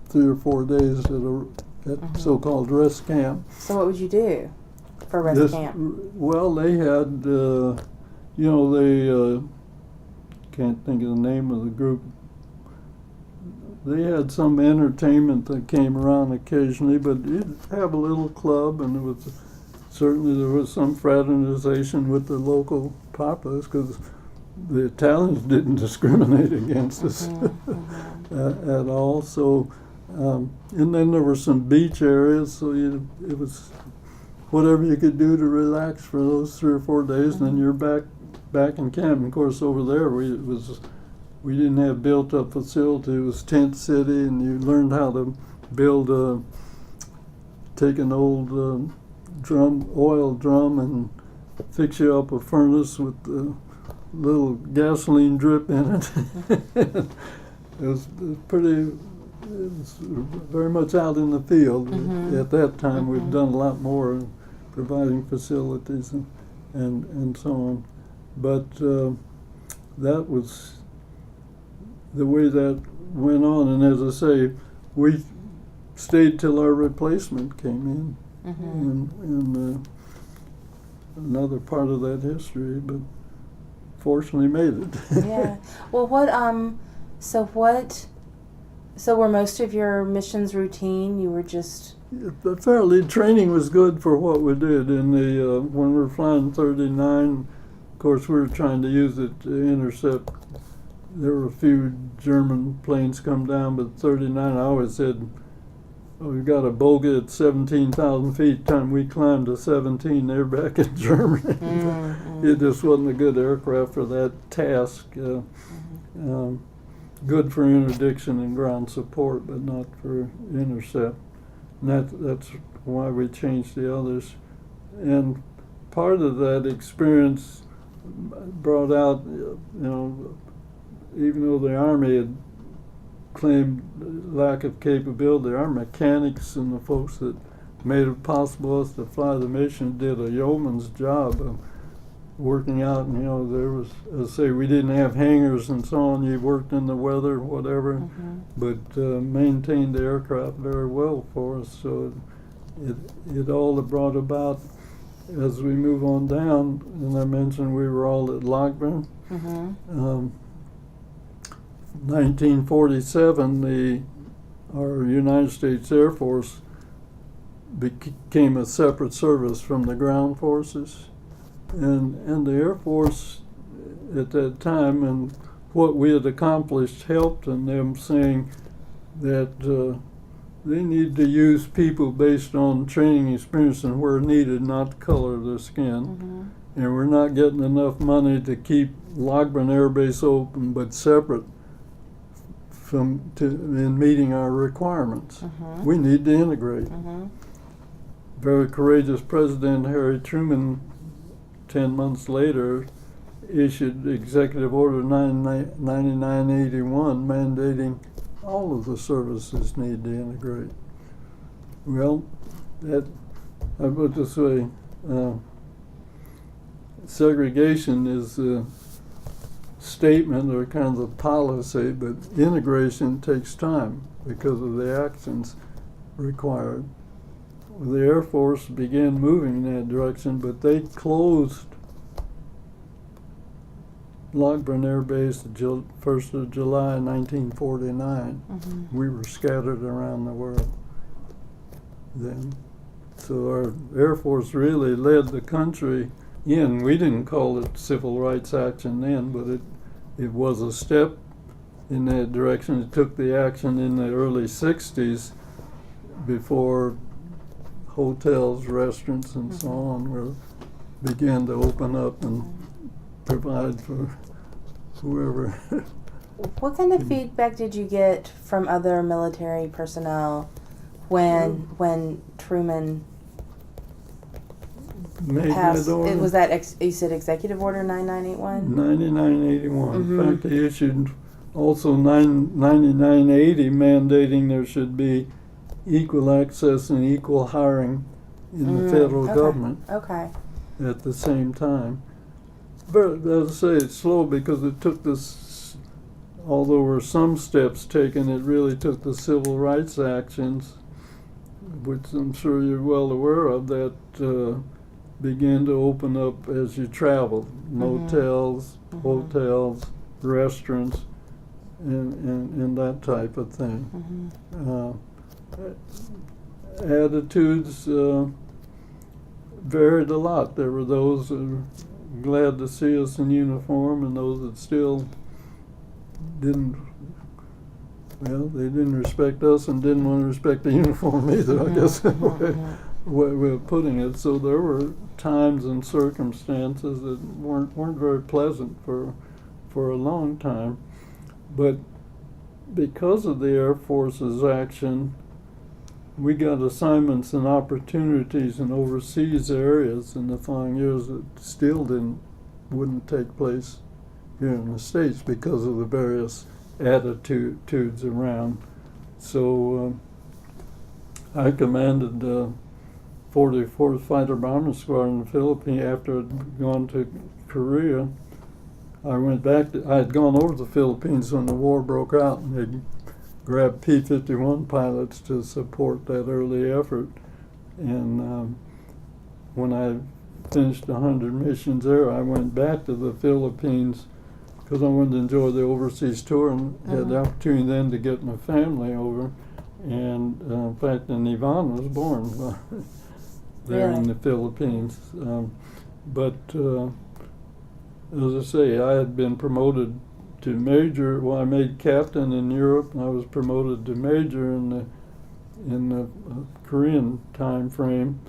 3 or 4 days at so-called rest camp. So what would you do for rest camp? Well, they had, they can't think of the name of the group. They had some entertainment that came around occasionally, but you'd have a little club, and there was some fraternization with the local papas because the Italians didn't discriminate against us at all. So, and then there were some beach areas, so it was whatever you could do to relax for those 3 or 4 days, and then you're back in camp. And of course, over there we didn't have built-up facility. It was tent city, and you learned how to build take an old oil drum and fix you up a furnace with a little gasoline drip in it. It was very much out in the field. At that time, we've done a lot more in providing facilities and so on. But that was the way that went on. And as I say, we stayed till our replacement came in. And another part of that history, but fortunately made it. Yeah. Well, so were most of your missions routine? You were just... But fairly, training was good for what we did. In the when we were flying 39, of course, we were trying to use it to intercept. There were a few German planes come down, but 39, I always said, we got a bogey at 17,000 feet. Time we climbed to 17, they're back in Germany. It just wasn't a good aircraft for that task. Good for interdiction and ground support, but not for intercept. And that's why we changed the others. And part of that experience brought out, even though the Army had claimed lack of capability, our mechanics and the folks that made it possible us to fly the mission did a yeoman's job of working out. And there was, as I say, we didn't have hangars and so on. You worked in the weather, whatever, but maintained the aircraft very well for us. So it all brought about as we move on down. And I mentioned we were all at Lockburn. 1947, our United States Air Force became a separate service from the ground forces, and the Air Force at that time and what we had accomplished helped in them saying that they need to use people based on training experience and where needed, not the color of their skin. And we're not getting enough money to keep Lockburn Air Base open but separate in meeting our requirements. We need to integrate. Very courageous President Harry Truman, 10 months later, issued Executive Order 9981 mandating all of the services need to integrate. Well, I put it this way, segregation is a statement or kind of a policy, but integration takes time because of the actions required. The Air Force began moving in that direction, but they closed Lockburn Air Base the 1st of July 1949. We were scattered around the world then. So our Air Force really led the country in. We didn't call it civil rights action then, but it was a step in that direction. It took the action in the early 60s before hotels, restaurants, and so on began to open up and provide for whoever What kind of feedback did you get from other military personnel when Truman Made passed? that order. Was that you said Executive Order 9981? 9981. Mhm. In fact, they issued also 9980 mandating there should be equal access and equal hiring in the federal government Okay. at the same time. But as I say, it's slow because it took this, although there were some steps taken, it really took the civil rights actions, which I'm sure you're well aware of, that began to open up as you traveled. Motels, hotels, restaurants, and that type of thing. Attitudes varied a lot. There were those who were glad to see us in uniform, and those that still didn't. Well, they didn't respect us and didn't want to respect the uniform either. I guess way of putting it. So there were times and circumstances that weren't very pleasant for a long time, but because of the Air Force's action, we got assignments and opportunities in overseas areas in the following years that still wouldn't take place here in the States because of the various attitudes around. So I commanded 44th Fighter Bomber Squadron in the Philippines. After I'd gone to Korea, I went back. I had gone over to the Philippines when the war broke out, and they'd grabbed P-51 pilots to support that early effort. And when I finished 100 missions there, I went back to the Philippines because I wanted to enjoy the overseas tour and had the opportunity then to get my family over. And in fact, Ivan was born there in the Philippines. But as I say, I had been promoted to major. Well, I made captain in Europe, and I was promoted to major in the Korean time frame.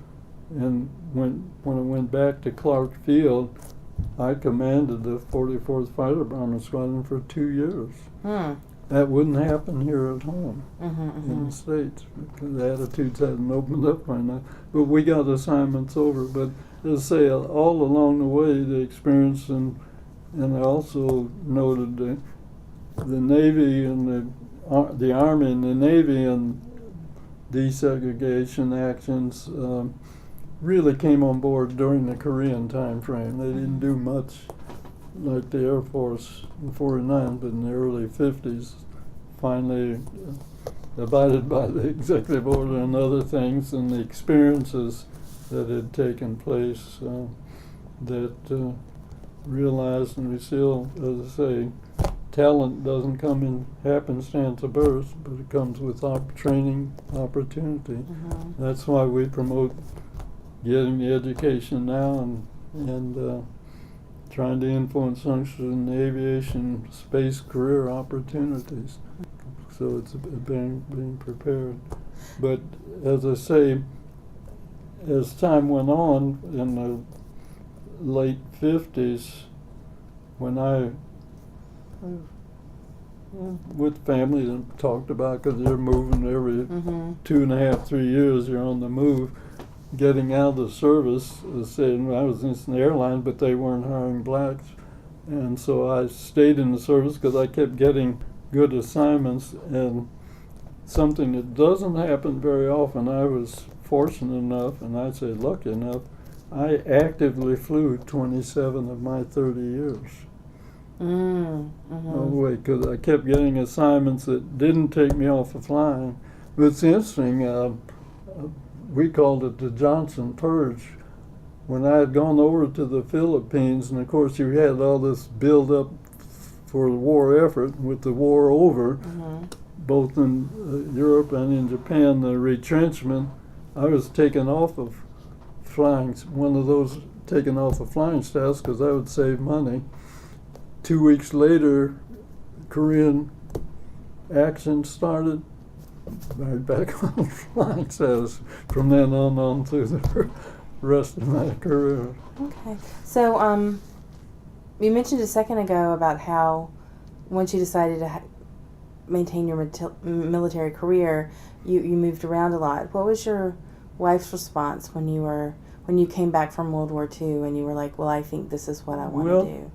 And when I went back to Clark Field, I commanded the 44th Fighter Bomber Squadron for 2 years. That wouldn't happen here at home in the States because the attitudes hadn't opened up by now. But we got assignments over. But as I say, all along the way, the experience and I also noted the Navy and the Army and the Navy and desegregation actions really came on board during the Korean time frame. They didn't do much like the Air Force in 49, but in the early 50s, finally abided by the executive order and other things and the experiences that had taken place that realized, and we still, as I say, talent doesn't come in happenstance of birth, but it comes with training opportunity. That's why we promote getting the education now and trying to influence youngsters in the aviation space career opportunities. So it's being prepared. But as I say, as time went on in the late 50s, when I with families and talked about, because they're moving every 2.5, 3 years, you're on the move. Getting out of the service, saying I was in the airline, but they weren't hiring blacks, and so I stayed in the service because I kept getting good assignments. And something that doesn't happen very often, I was fortunate enough, and I'd say lucky enough, I actively flew 27 of my 30 years. Because I kept getting assignments that didn't take me off of flying. But it's interesting. We called it the Johnson Purge. When I had gone over to the Philippines, and of course you had all this build-up for the war effort, with the war over, both in Europe and in Japan, the retrenchment, I was taken off of flying, one of those taken off of flying staffs because I would save money. 2 weeks later, Korean action started. Right back on flying status from then on through the rest of my career. Okay. So, you mentioned a second ago about how once you decided to maintain your military career, you moved around a lot. What was your wife's response when you came back from World War II and you were like, well, I think this is what I want to do?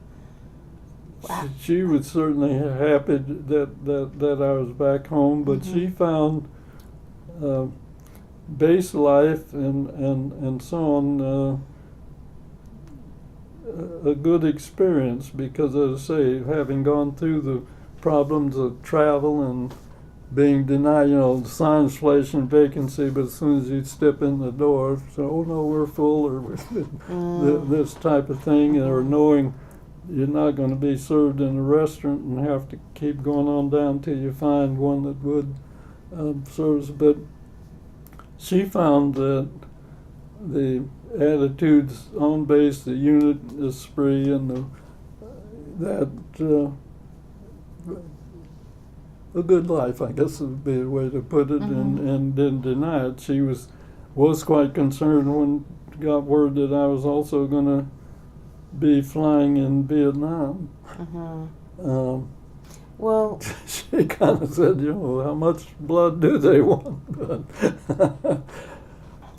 She was certainly happy that I was back home, but she found base life and so on a good experience, because, as I say, having gone through the problems of travel and being denied, the signs flashing vacancy, but as soon as you step in the door, so, oh no, we're full, or this type of thing, or knowing you're not going to be served in a restaurant and have to keep going on down till you find one that would serve us. But she found that the attitudes on base, the unit esprit, and a good life, I guess would be a way to put it, and didn't deny it. She was quite concerned when got word that I was also going to be flying in Vietnam. Well, she kind of said, how much blood do they want?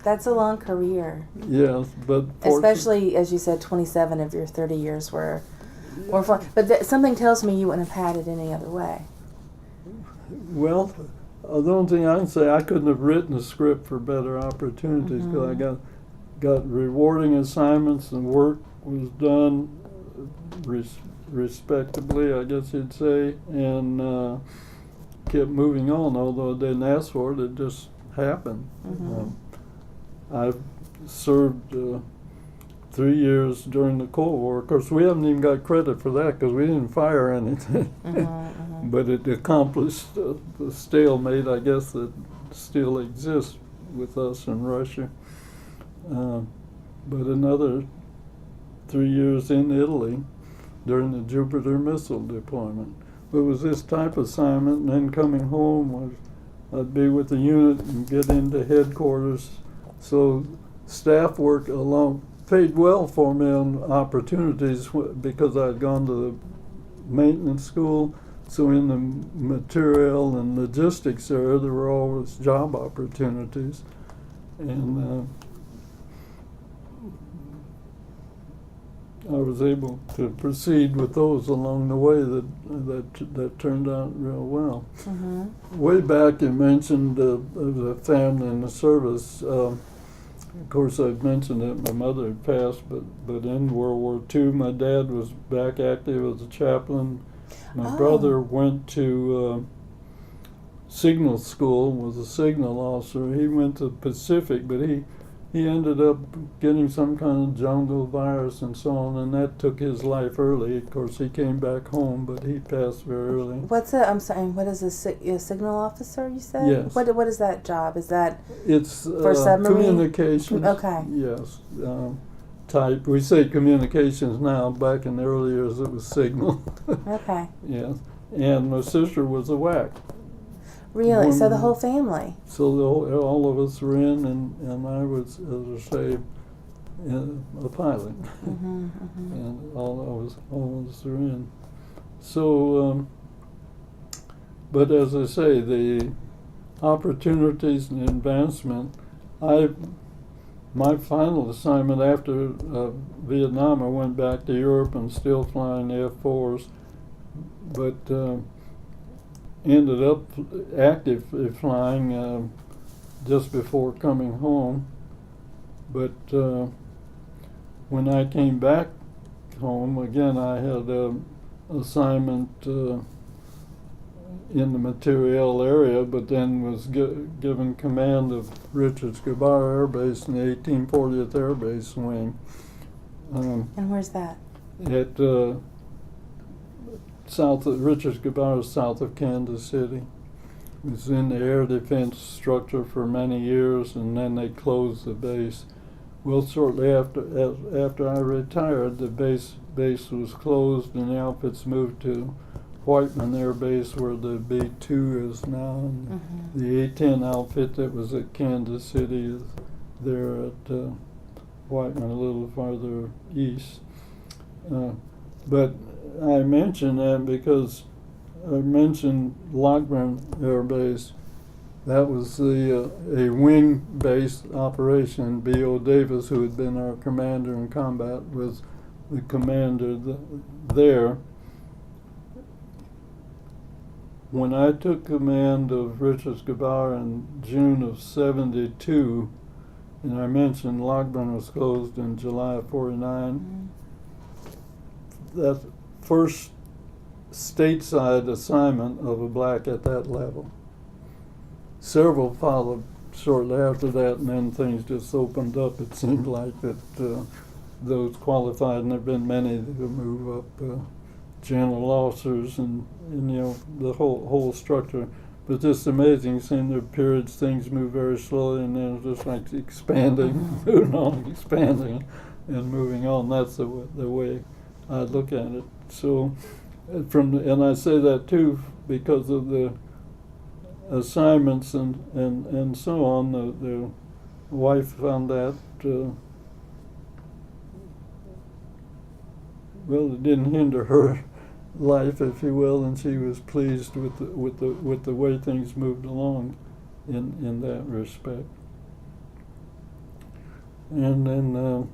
That's a long career. Yes, but especially, as you said, 27 of your 30 years were flying. But something tells me you wouldn't have had it any other way. Well, the only thing I can say, I couldn't have written a script for better opportunities, because I got rewarding assignments, and work was done respectably, I guess you'd say, and kept moving on, although I didn't ask for it, it just happened. I've served 3 years during the Cold War. Of course, we haven't even got credit for that because we didn't fire anything. But it accomplished the stalemate, I guess, that still exists with us in Russia. But another 3 years in Italy during the Jupiter missile deployment. It was this type of assignment, and then coming home was I'd be with the unit and get into headquarters. So staff work along paid well for me on opportunities because I'd gone to the maintenance school. So in the material and logistics area, there were always job opportunities, and I was able to proceed with those along the way that turned out real well. Way back, you mentioned the family and the service. Of course, I've mentioned that my mother had passed, but in World War II, my dad was back active as a chaplain. My brother went to signal school, was a signal officer. He went to the Pacific, but he ended up getting some kind of jungle virus and so on, and that took his life early. Of course, he came back home, but he passed very early. I'm sorry, what is a signal officer, you said? Yes. What is that job? Is that it's for submarine? Communications. Okay. Yes. Type. We say communications now. Back in the early years, it was signal. Okay. Yes. And my sister was a WAC. Really? So the whole family? So all of us were in, and I was, as I say, a pilot. And all of us were in. So, but as I say, the opportunities and advancement, my final assignment after Vietnam, I went back to Europe and still flying F-4s, but ended up actively flying just before coming home. But when I came back home, again, I had an assignment in the materiel area, but then was given command of Rotc Air Base in the 1840th Air Base Wing. And where's that? At south of Rotc south of Kansas City. It was in the air defense structure for many years, and then they closed the base. Well, shortly after I retired, the base was closed, and the outfits moved to Whiteman Air Base, where the B-2 is now, and the A-10 outfit that was at Kansas City is there at Whiteman, a little farther east. But I mention that because mentioned Lockburn Air Base. That was a wing-based operation. B.O. Davis, who had been our commander in combat, was the commander there. When I took command of Rotc in June of '72, and I mentioned Lockburn was closed in July of '49, that first stateside assignment of a black at that level. Several followed shortly after that, and then things just opened up. It seemed like that those qualified, and there have been many that have moved up, general officers, and you know, the whole structure. But just amazing seeing the periods things move very slowly, and then it's just like expanding, moving on, expanding, and moving on. That's the way I look at it. So, and I say that too because of the assignments and so on. The wife found that well, it didn't hinder her life, if you will, and she was pleased with the way things moved along in that respect. And then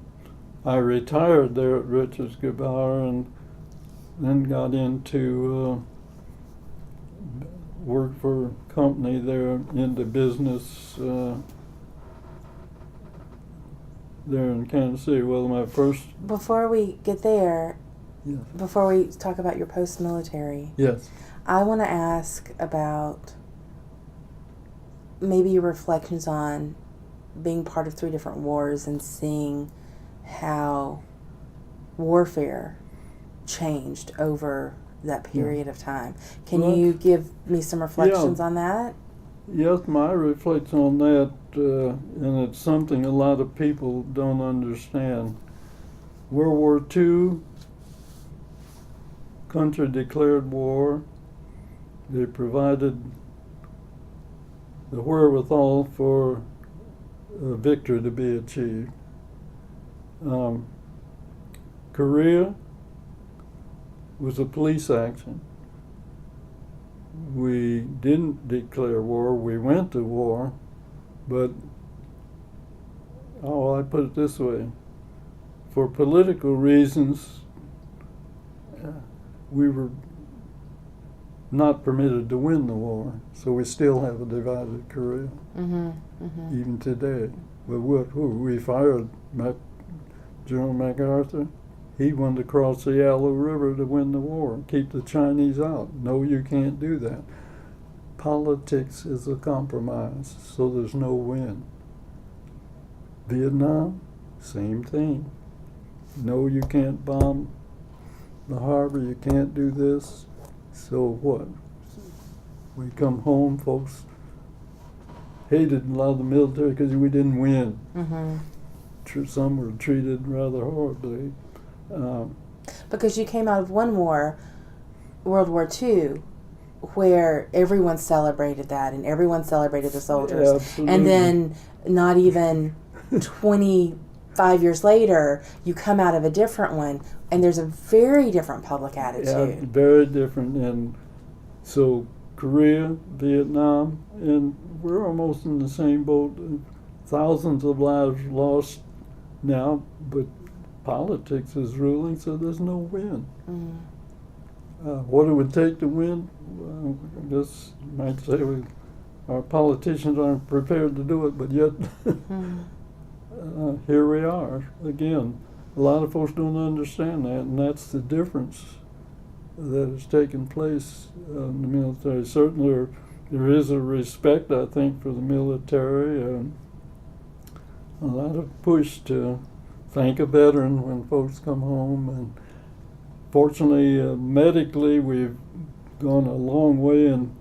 I retired there at Rotc and then got into work for a company there into business there in Kansas City. Well, my first... Before we get there, Yes. before we talk about your post-military, Yes. I want to ask about maybe your reflections on being part of 3 different wars and seeing how warfare changed over that period of time. Can you give me some reflections on that? Yes, my reflection on that, and it's something a lot of people don't understand. World War II, country declared war. They provided the wherewithal for a victory to be achieved. Korea was a police action. We didn't declare war, we went to war, but, I put it this way, for political reasons, we were not permitted to win the war, so we still have a divided Korea, even today. But we fired General MacArthur. He wanted to cross the Yalu River to win the war, keep the Chinese out. No, you can't do that. Politics is a compromise, so there's no win. Vietnam, same thing. No, you can't bomb the harbor, you can't do this. So what? We come home, folks hated a lot of the military because we didn't win. Some were treated rather horribly. Because you came out of one war, World War II, where everyone celebrated that and everyone celebrated the soldiers. Absolutely. And then not even 25 years later, you come out of a different one, and there's a very different public attitude. Yeah, very different. And so Korea, Vietnam, and we're almost in the same boat. Thousands of lives lost now, but politics is ruling, so there's no win. What it would take to win, I guess you might say our politicians aren't prepared to do it, but yet here we are again. A lot of folks don't understand that, and that's the difference that has taken place in the military. Certainly there is a respect, I think, for the military, and a lot of push to thank a veteran when folks come home. And fortunately, medically, we've gone a long way in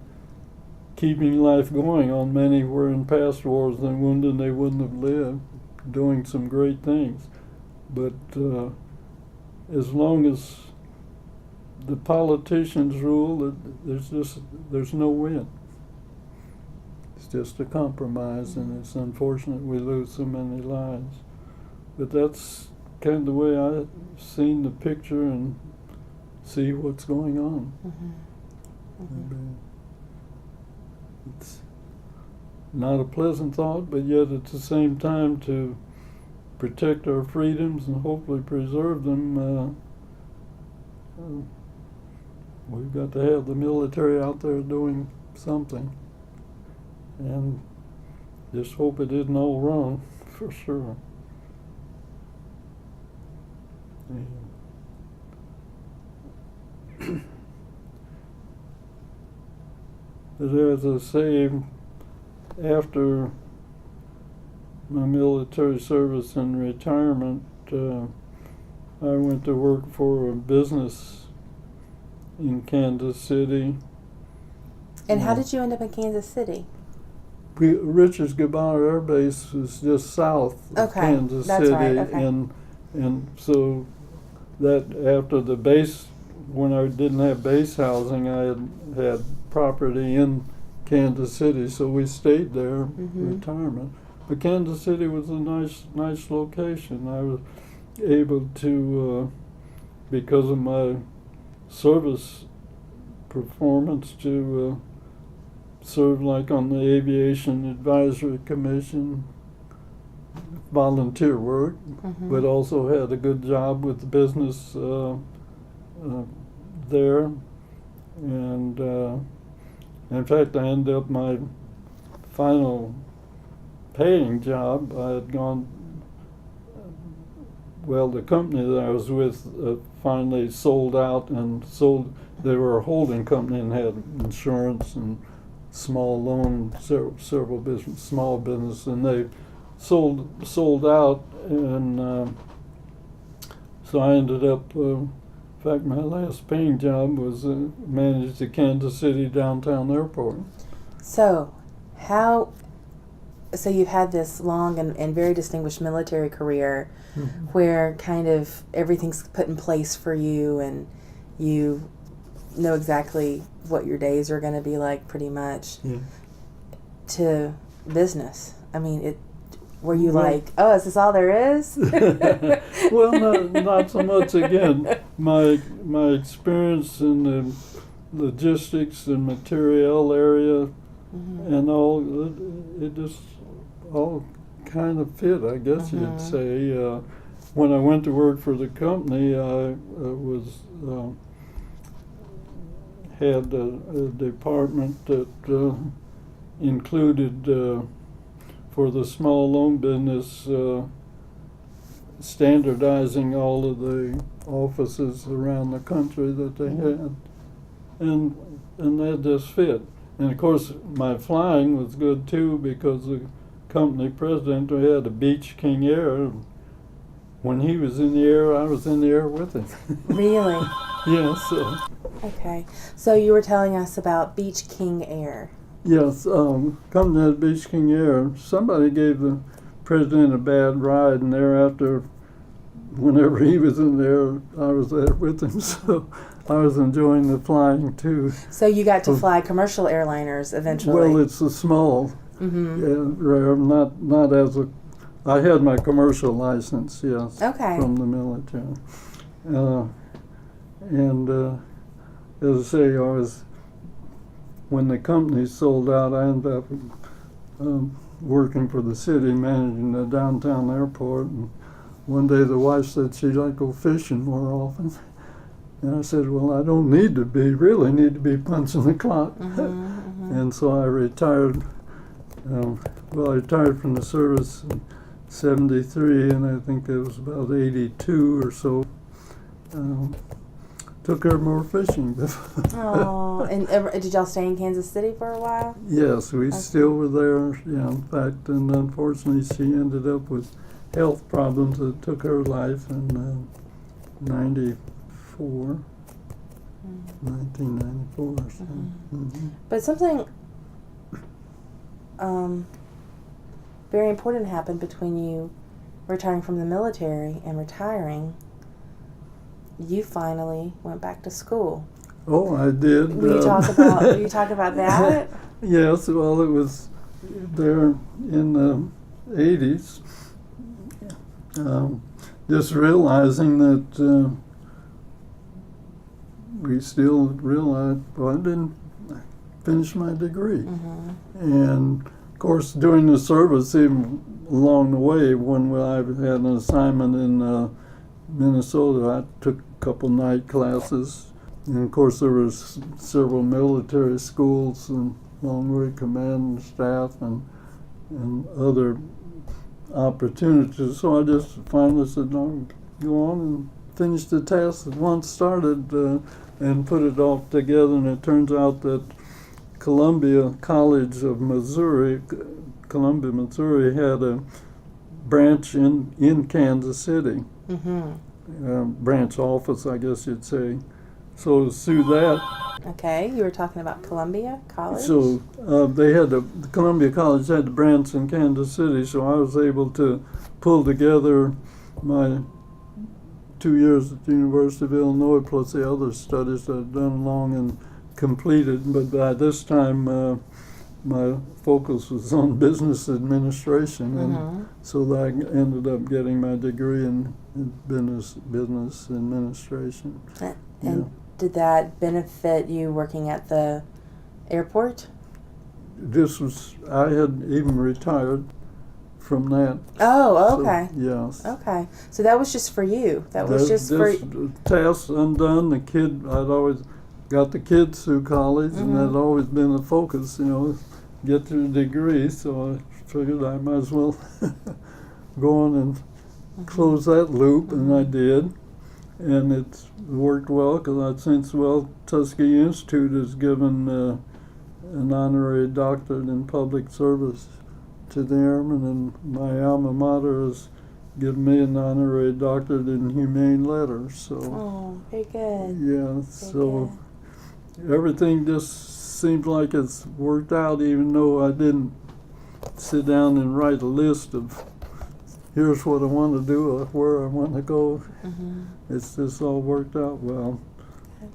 keeping life going. On many were in past wars and wounded, they wouldn't have lived, doing some great things. But as long as the politicians rule, there's no win. It's just a compromise, and it's unfortunate we lose so many lives. But that's kind of the way I've seen the picture and see what's going on. It's not a pleasant thought, but yet at the same time to protect our freedoms and hopefully preserve them, we've got to have the military out there doing something. And just hope it isn't all wrong, for sure. Yeah. But as I say, after my military service and retirement, I went to work for a business in Kansas City. And how did you end up in Kansas City? Richards Gabauer Air Base was just south of Kansas that's City, right. Okay. and so that after the base, when I didn't have base housing, I had property in Kansas City, so we stayed there, retirement. But Kansas City was a nice location. I was able to, because of my service performance, to serve like on the Aviation Advisory Commission, volunteer work, but also had a good job with the business there. And in fact, I ended up my final paying job. I had gone, well, the company that I was with finally sold out and they were a holding company and had insurance and small loan, several business, small business, and they sold out, and so I ended up, in fact, my last paying job was managed the Kansas City downtown airport. So you've had this long and very distinguished military career where kind of everything's put in place for you and you know exactly what your days are going to be like pretty much, to business. I mean, were you like, oh, is this all there is? Well, not so much. Again, my experience in the logistics and material area and all, it just all kind of fit, I guess you'd say. When I went to work for the company, I was had a department that included, for the small loan business, standardizing all of the offices around the country that they had, and that just fit. And of course, my flying was good too, because the company president had a Beech King Air. When he was in the air, I was in the air with him. Really? Yes. Okay. So you were telling us about Beech King Air. Yes, company had Beech King Air. Somebody gave the president a bad ride, and thereafter, whenever he was in there, I was there with him. So I was enjoying the flying too. So you got to fly commercial airliners eventually. Well, it's a small, rare, not as a. I had my commercial license, yes, from the military, and as I say, when the company sold out, I ended up working for the city, managing the downtown airport. And one day the wife said she'd like to go fishing more often. And I said, well, I don't really need to be punching the clock. And so I retired. I retired from the service in '73, and I think it was about '82 or so. Took her more fishing. Oh, and did y'all stay in Kansas City for a while? Yes, we still were there. Yeah, in fact, and unfortunately, she ended up with health problems that took her life in '94, 1994. So. But something very important happened between you retiring from the military and retiring. You finally went back to school. Oh, I did. Will you talk about that? Yes, well, it was there in the 80s. Just realizing that we still realized, well, I didn't finish my degree. Mm-hmm. And of course, during the service, even along the way, when I had an assignment in Minnesota, I took a couple night classes. And of course, there was several military schools and along with command and staff and other opportunities. So I just finally said, no, go on and finish the test that once started and put it all together. And it turns out that Columbia College of Missouri, Columbia, Missouri, had a branch in Kansas City, branch office, I guess you'd say. So through that, Okay, you were talking about Columbia College? so they had the Columbia College had the branch in Kansas City, so I was able to pull together my 2 years at the University of Illinois plus the other studies that I'd done along and completed. But by this time, my focus was on business administration, and so that I ended up getting my degree in business administration. And did that benefit you working at the airport? I had even retired from that. Oh, okay. So, yes. Okay. So that was just for you. That was just for task undone. The kid, I'd always got the kids through college, and that had always been a focus, get to a degree. So I figured I might as well go on and close that loop, and I did. And it's worked well because Tuskegee Institute has given an honorary doctorate in public service to the airmen, and my alma mater has given me an honorary doctorate in humane letters. So, very good. Yeah, so everything just seems like it's worked out, even though I didn't sit down and write a list of here's what I want to do or where I want to go. It's just all worked out well.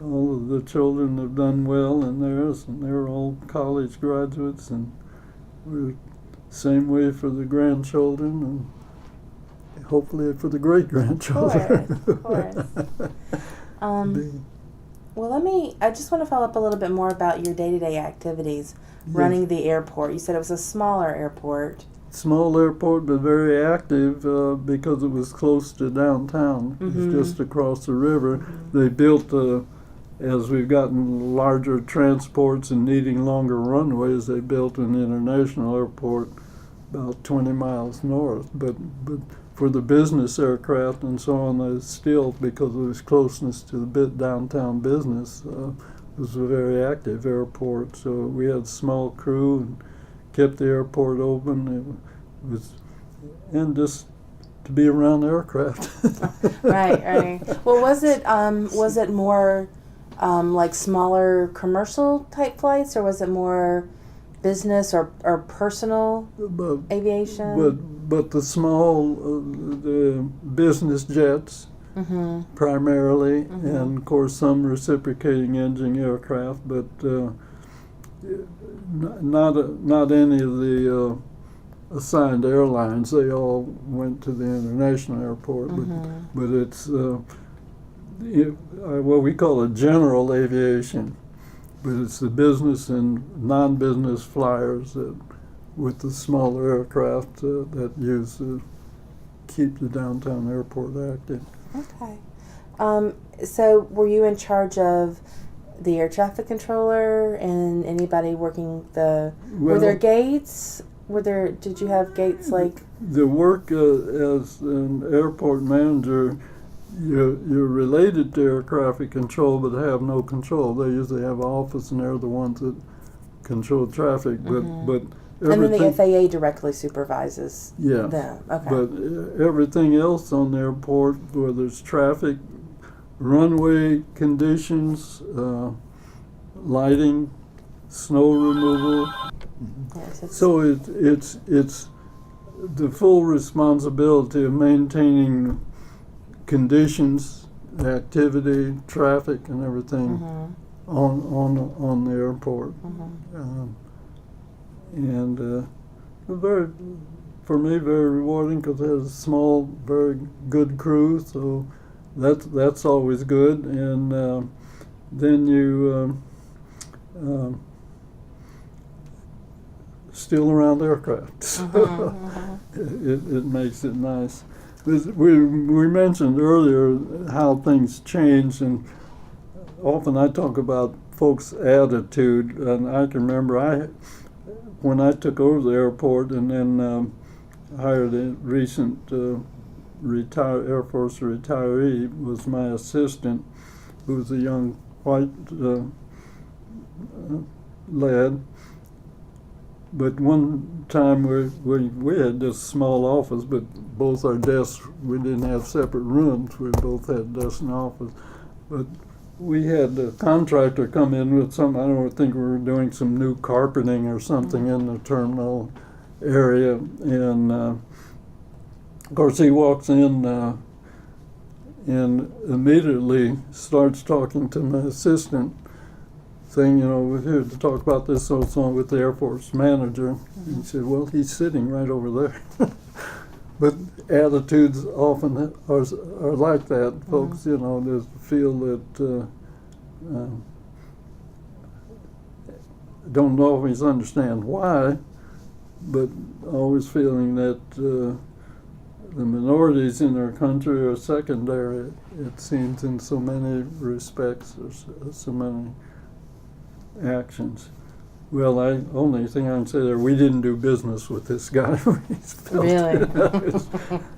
All of the children have done well in theirs, and they're all college graduates, and we're same way for the grandchildren, and hopefully for the great-grandchildren. Of course. Well, I just want to follow up a little bit more about your day-to-day activities running the airport. You said it was a smaller airport. Small airport, but very active because it was close to downtown. It was just across the river. They built, as we've gotten larger transports and needing longer runways, they built an international airport about 20 miles north. But for the business aircraft and so on, they still, because of its closeness to the downtown business, it was a very active airport. So we had a small crew and kept the airport open. It was, and just to be around the aircraft. Right. Well, was it more like smaller commercial type flights, or was it more business or personal aviation? But the small the business jets primarily, and of course some reciprocating engine aircraft, but not any of the assigned airlines. They all went to the international airport, but it's what we call it general aviation, but it's the business and non-business flyers with the smaller aircraft that use to keep the downtown airport active. Okay. So were you in charge of the air traffic controller and anybody working were there gates? Did you have gates like? The work as an airport manager, you're related to air traffic control, but have no control. They usually have an office, and they're the ones that control traffic. But and then the FAA directly supervises them. Okay. But everything else on the airport, whether it's traffic, runway conditions, lighting, snow removal. Yes, so it's the full responsibility of maintaining conditions, activity, traffic, and everything on the airport. And for me, very rewarding because it has a small, very good crew. So that's always good. And then you still around aircraft. So it makes it nice. We mentioned earlier how things change, and often I talk about folks' attitude, and I can remember when I took over the airport and then hired a recent Air Force retiree was my assistant, who was a young white lad. But one time we had this small office, but both our desks, we didn't have separate rooms. We both had desks in the office. But we had a contractor come in with I don't think we were doing some new carpeting or something in the terminal area. And of course he walks in and immediately starts talking to my assistant, saying, we're here to talk about this so with the Air Force manager. And he said, well, he's sitting right over there. But attitudes often are like that. Folks, they feel that don't always understand why, but always feeling that the minorities in our country are secondary, it seems, in so many respects, or so many actions. Well, only thing I can say there, we didn't do business with this guy. Really?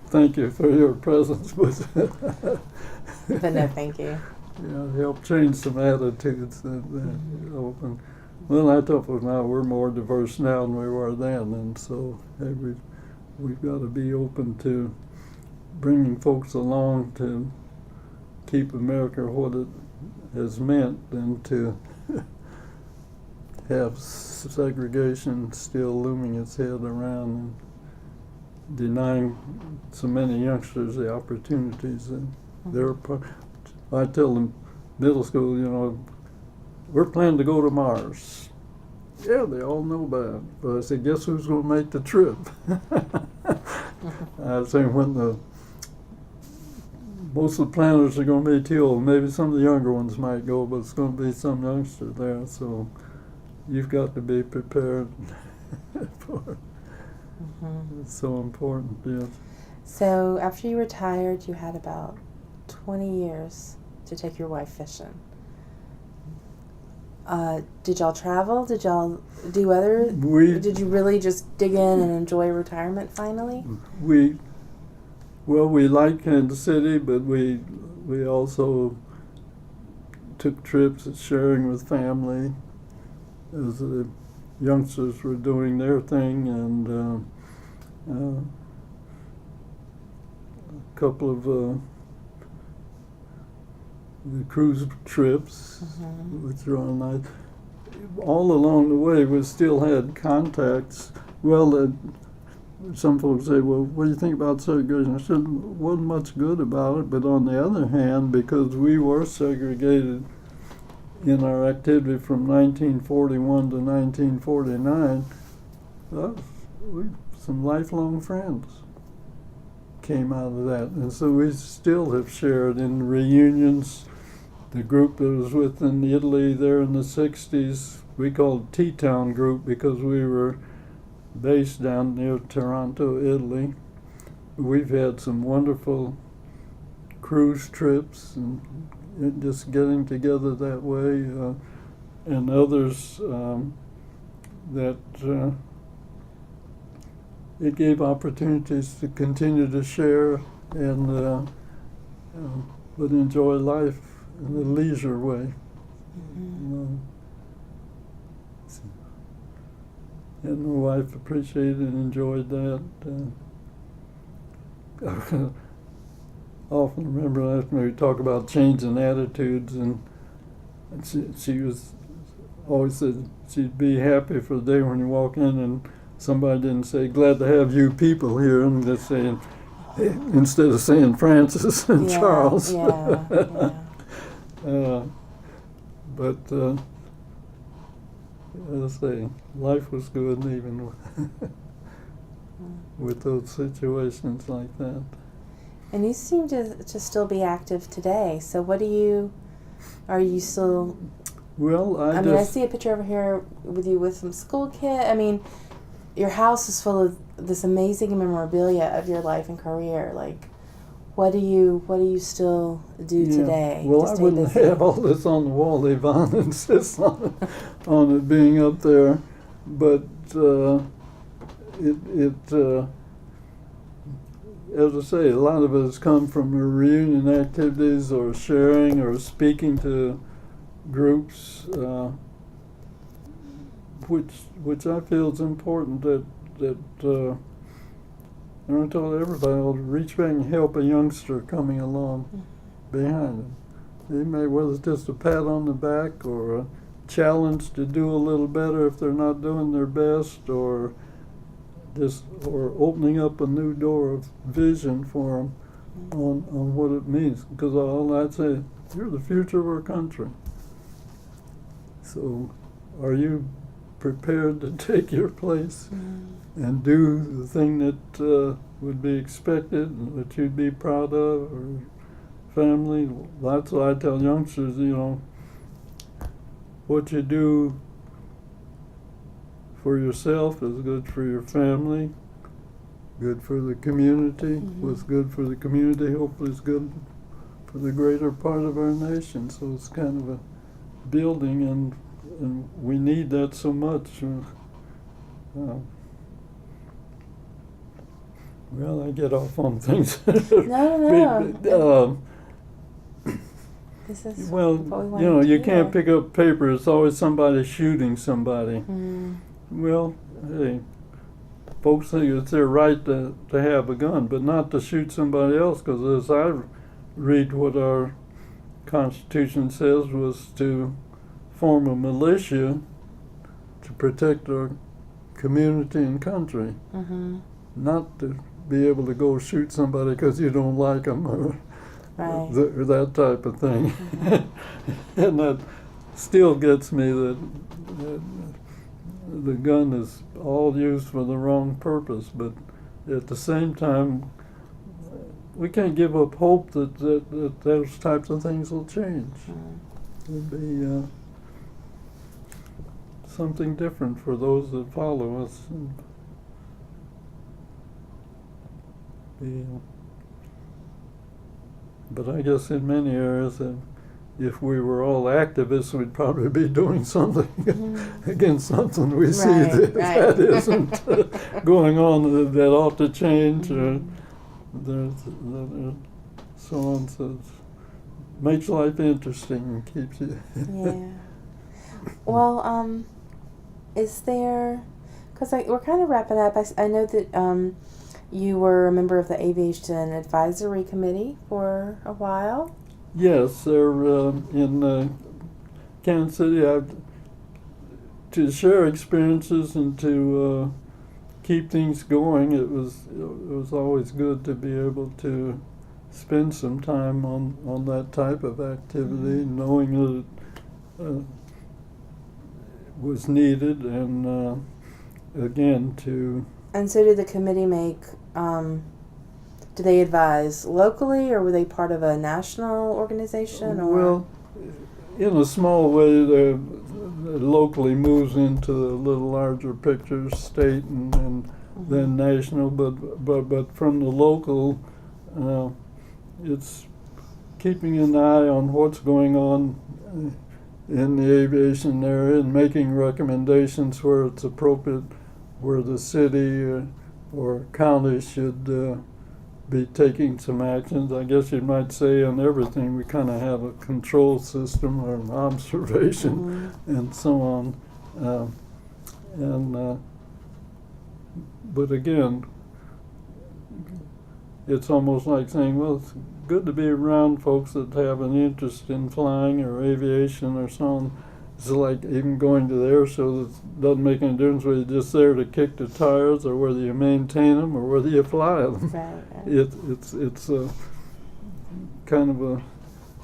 Thank you for your presence, but no, thank you. Yeah, helped change some attitudes that open. Well, I thought, now we're more diverse now than we were then, and so we've got to be open to bringing folks along to keep America what it has meant, and to have segregation still looming its head around and denying so many youngsters the opportunities that I tell them, middle school, we're planning to go to Mars. Yeah, they all know about it. But I said, guess who's going to make the trip? I say, when most of the planners are going to be too old. Maybe some of the younger ones might go, but it's going to be some youngster there. So you've got to be prepared for it. It's so important, yes. So after you retired, you had about 20 years to take your wife fishing. Did y'all travel? Did y'all do other? Did you really just dig in and enjoy retirement finally? We like Kansas City, but we also took trips sharing with family as the youngsters were doing their thing, and a couple of the cruise trips, which are all nice. All along the way, we still had contacts. Well, some folks say, well, what do you think about segregation? I said, wasn't much good about it, but on the other hand, because we were segregated in our activity from 1941 to 1949, some lifelong friends came out of that. And so we still have shared in reunions. The group that was with in Italy there in the 60s, we called T-Town Group because we were based down near Taranto, Italy. We've had some wonderful cruise trips and just getting together that way, and others that it gave opportunities to continue to share and but enjoy life in a leisure way. And my wife appreciated and enjoyed that. I often remember after we talk about changing attitudes, and she was always said she'd be happy for the day when you walk in and somebody didn't say, glad to have you people here, and just saying, instead of saying Francis and Charles. But as I say, life was good even with those situations like that. And you seem to still be active today. So are you still? Well, I see a picture over here with you with some school kids. I mean, your house is full of this amazing memorabilia of your life and career. Like, what do you still do today? Well, to I stay wouldn't busy? have all this on the wall. Yvonne insists on it being up there, but as I say, a lot of it has come from the reunion activities or sharing or speaking to groups, which I feel is important that and I told everybody, I'll reach back and help a youngster coming along behind them. They may, whether it's just a pat on the back or a challenge to do a little better if they're not doing their best, or opening up a new door of vision for them on what it means. Because all I'd say, you're the future of our country. So, are you prepared to take your place and do the thing that would be expected and that you'd be proud of, or family? That's what I tell youngsters, what you do for yourself is good for your family, good for the community. What's good for the community hopefully is good for the greater part of our nation. So it's kind of a building, and we need that so much. Well, I get off on things. No. This is well, what we wanted to you hear. can't pick up paper. It's always somebody shooting somebody. Well, hey, folks think it's their right to have a gun, but not to shoot somebody else, because as I read what our Constitution says, was to form a militia to protect our community and country, not to be able to go shoot somebody because you don't like them, or that type of thing. And that still gets me that the gun is all used for the wrong purpose, but at the same time, we can't give up hope that those types of things will change. It'll be something different for those that follow us. But I guess in many areas, if we were all activists, we'd probably be doing something against something we see that isn't going on that ought to change, or so on. So it makes life interesting and keeps you. Yeah. Well, is there? Because we're kind of wrapping up. I know that you were a member of the Aviation Advisory Committee for a while. Yes, they're in Kansas City. To share experiences and to keep things going, it was always good to be able to spend some time on that type of activity, knowing that it was needed, and again to. And so, did the committee make? Do they advise locally, or were they part of a national organization? Or? Well, in a small way, they locally moves into a little larger picture, state and then national. But from the local, it's keeping an eye on what's going on in the aviation area and making recommendations where it's appropriate, where the city or county should be taking some actions. I guess you might say on everything we kind of have a control system or an observation and so on. But again, it's almost like saying, well, it's good to be around folks that have an interest in flying or aviation or so on. It's like even going to the air show, it doesn't make any difference whether you're just there to kick the tires or whether you maintain them or whether you fly them. Right. It's a kind of a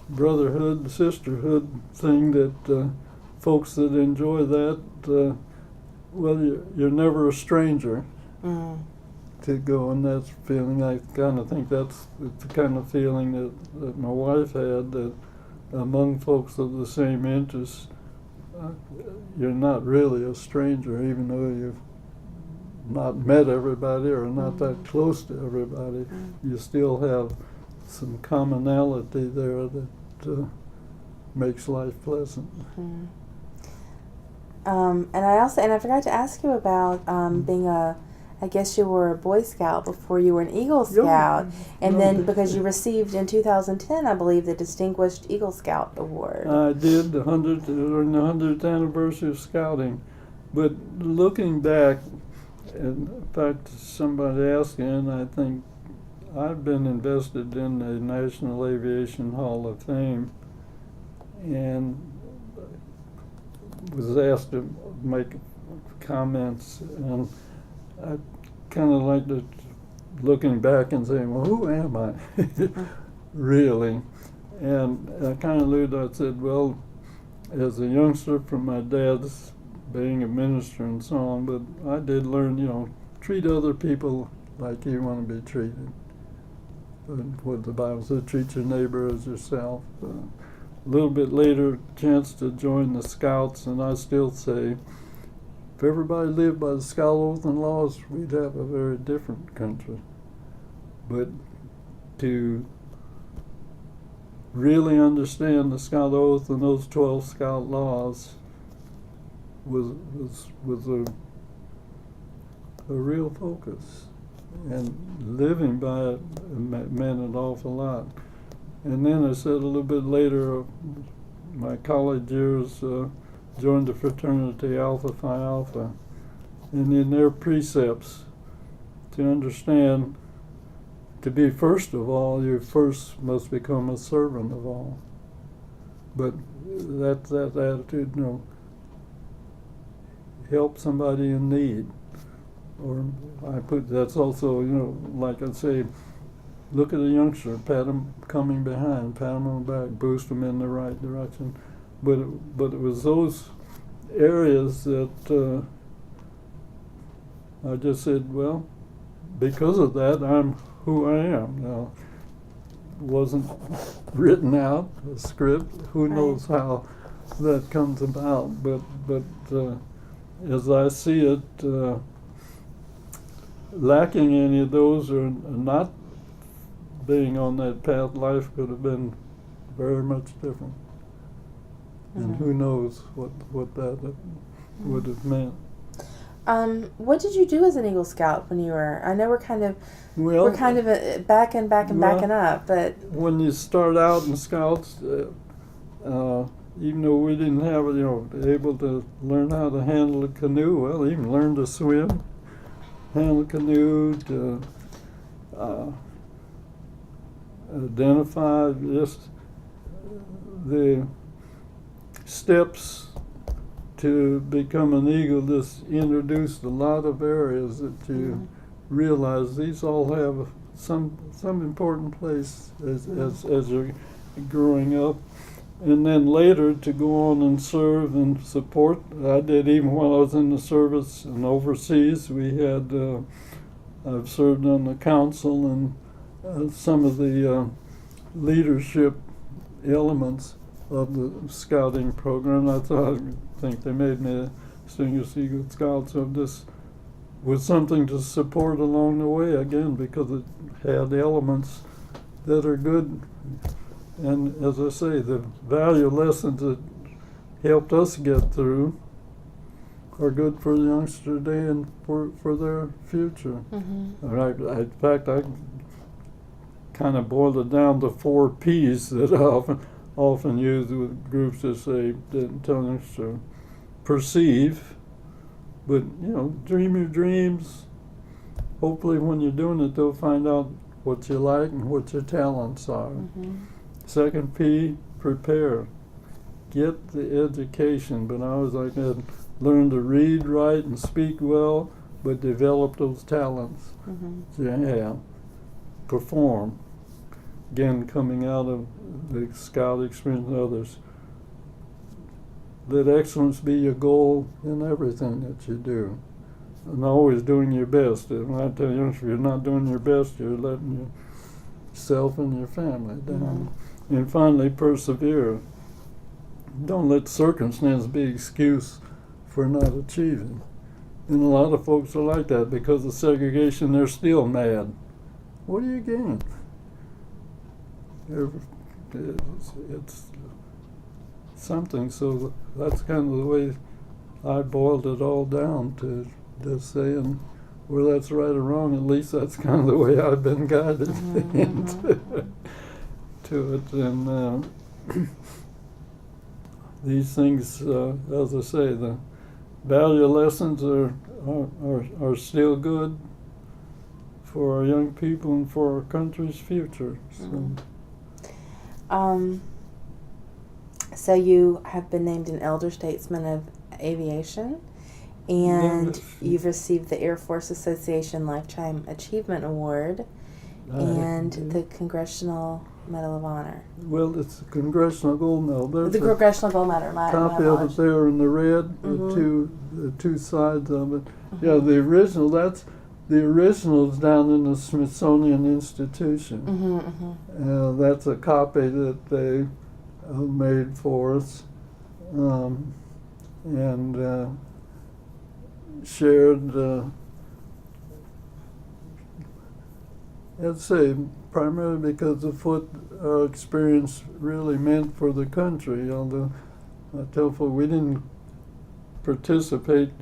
brotherhood, sisterhood thing that folks that enjoy that, well, you're never a stranger to go, and that's feeling, I kind of think it's the kind of feeling that my wife had, that among folks of the same interests, you're not really a stranger, even though you've not met everybody or not that close to everybody, you still have some commonality there that makes life pleasant. And I forgot to ask you about being I guess you were a Boy Scout before you were an Eagle Scout, and then because you received in 2010, I believe, the Distinguished Eagle Scout Award. I did during the 100th anniversary of Scouting, but looking back, in fact, somebody asked me, and I think I've been invested in the National Aviation Hall of Fame, and was asked to make comments, and I kind of like to, looking back and saying, well, who am I, really? And I kind of alluded, I said, well, as a youngster from my dad's being a minister and so on, but I did learn, treat other people like you want to be treated. What the Bible says, treat your neighbor as yourself. A little bit later, chance to join the Scouts, and I still say, if everybody lived by the Scout Oath and laws, we'd have a very different country. But to really understand the Scout Oath and those 12 Scout laws was a real focus, and living by it meant an awful lot. And then I said a little bit later, my college years, joined the fraternity Alpha Phi Alpha, and in their precepts, to understand, to be first of all, you first must become a servant of all. But that attitude, help somebody in need, or that's also, like I say, look at a youngster, pat him coming behind, pat him on the back, boost him in the right direction. But it was those areas that I just said, well, because of that, I'm who I am. Now, it wasn't written out, a script. Who knows how that comes about? But as I see it, lacking any of those or not being on that path, life could have been very much different. And who knows what that would have meant. What did you do as an Eagle Scout when you were? I know we're kind of backing up, but when you start out in Scouts, even though we didn't have able to learn how to handle a canoe, well, even learn to swim, handle a canoe, to identify just the steps to become an eagle. Just introduced a lot of areas that you realize these all have some important place as you're growing up, and then later to go on and serve and support. I did, even while I was in the service and overseas. We had I've served on the council and some of the leadership elements of the scouting program. I think they made me a Distinguished Eagle Scout, so this was something to support along the way, again, because it had elements that are good. And as I say, the value lessons that helped us get through are good for the youngster today and for their future. In fact, I kind of boiled it down to 4 P's that I often use with groups that say, tell them to perceive, but dream your dreams. Hopefully when you're doing it, they'll find out what you like and what your talents are. Second P, prepare. Get the education, but I always like that, learn to read, write, and speak well, but develop those talents. Perform. Again, coming out of the Scout experience and others. Let excellence be your goal in everything that you do. And always doing your best. And I tell you, if you're not doing your best, you're letting yourself and your family down. And finally, persevere. Don't let circumstance be excuse for not achieving. And a lot of folks are like that. Because of segregation, they're still mad. What do you gain? It's something. So that's kind of the way I boiled it all down to just saying, whether that's right or wrong, at least that's kind of the way I've been guided to it. And these things, as I say, the value lessons are still good for our young people and for our country's future. So you have been named an Elder Statesman of Aviation, and you've received the Air Force Association Lifetime Achievement Award and the Congressional Medal of Honor. Well, it's the Congressional Gold Medal. There's the Congressional Gold Medal. Copy of it there in the red, the two sides of it. Yeah, the original's down in the Smithsonian Institution. That's a copy that they made for us and shared. I'd say primarily because of what our experience really meant for the country. Although I tell folks we didn't participate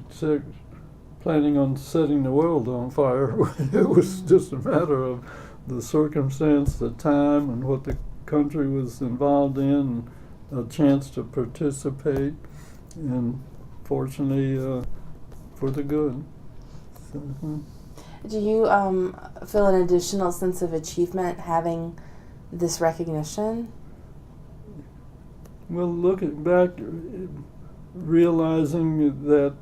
planning on setting the world on fire. It was just a matter of the circumstance, the time, and what the country was involved in, and a chance to participate, and fortunately for the good. So, Do you feel an additional sense of achievement having this recognition? Well, looking back, realizing that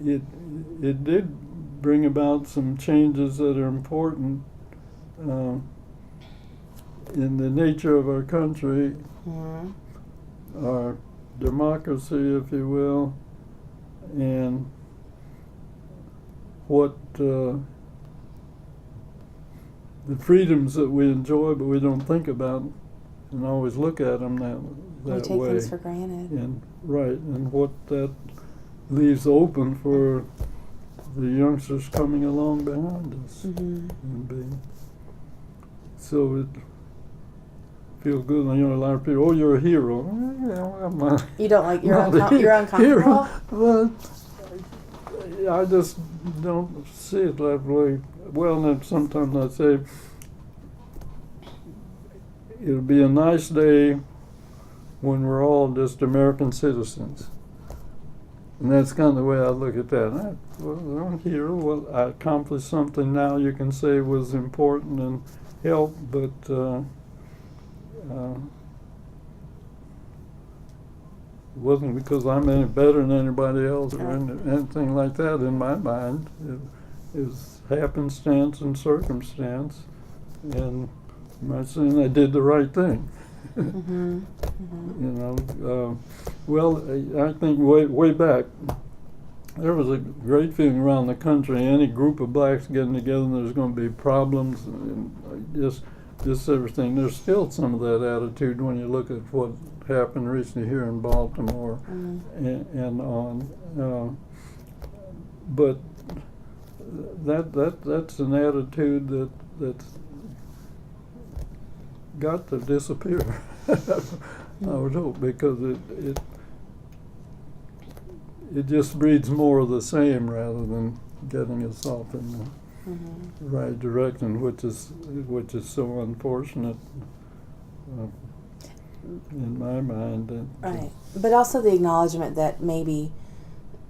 it did bring about some changes that are important in the nature of our country, our democracy, if you will, and what the freedoms that we enjoy, but we don't think about and always look at them that way. We take things for granted. And and what that leaves open for the youngsters coming along behind us. And being. So it feels good. You know, a lot of people, oh, you're a hero. I'm not. You don't like, you're uncomfortable? Well, I just don't see it that way. Well, then sometimes I say, it'll be a nice day when we're all just American citizens. And that's kind of the way I look at that. I'm here. Well, I accomplished something now you can say was important and helped, but it wasn't because I'm any better than anybody else or anything like that in my mind. It was happenstance and circumstance, and I'm not saying I did the right thing. You know, well, I think way back, there was a great feeling around the country. Any group of blacks getting together, there's going to be problems and just everything. There's still some of that attitude when you look at what happened recently here in Baltimore and on. But that's an attitude that's got to disappear. I would hope, because it just breeds more of the same rather than getting us off in the right direction, which is so unfortunate in my mind. Right, but also the acknowledgement that maybe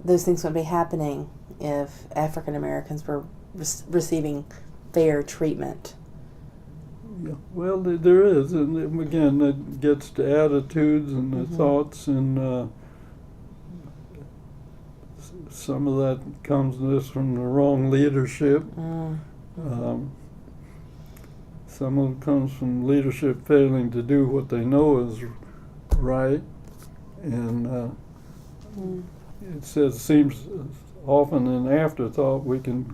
those things wouldn't be happening if African Americans were receiving fair treatment. Yeah, well, there is, and again, that gets to attitudes and the thoughts, and some of that comes just from the wrong leadership. Some of it comes from leadership failing to do what they know is right, and it seems often an afterthought. We can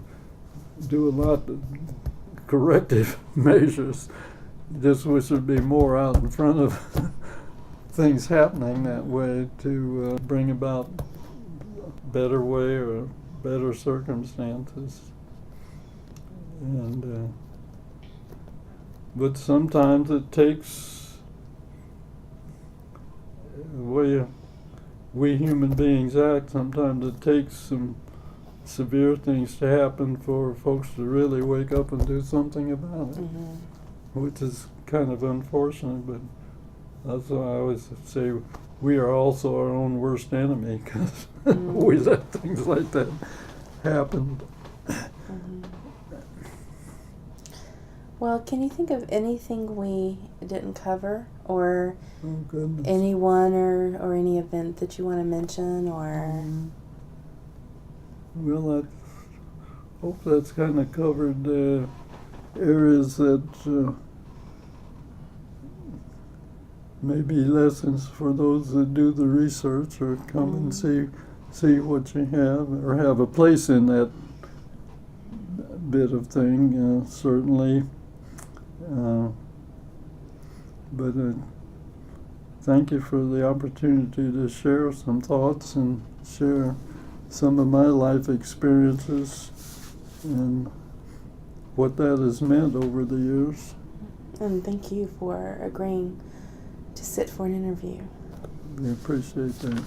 do a lot of corrective measures, just wish there'd be more out in front of things happening that way to bring about better way or better circumstances. And but sometimes it takes the way we human beings act. Sometimes it takes some severe things to happen for folks to really wake up and do something about it, which is kind of unfortunate. But that's why I always say we are also our own worst enemy, because we let things like that happen. Well, can you think of anything we didn't cover, or Oh, goodness. anyone or any event that you want to mention, or? Well, I hope that's kind of covered areas that maybe lessons for those that do the research or come and see what you have, or have a place in that bit of thing, certainly. But thank you for the opportunity to share some thoughts and share some of my life experiences and what that has meant over the years. And thank you for agreeing to sit for an interview. We appreciate that.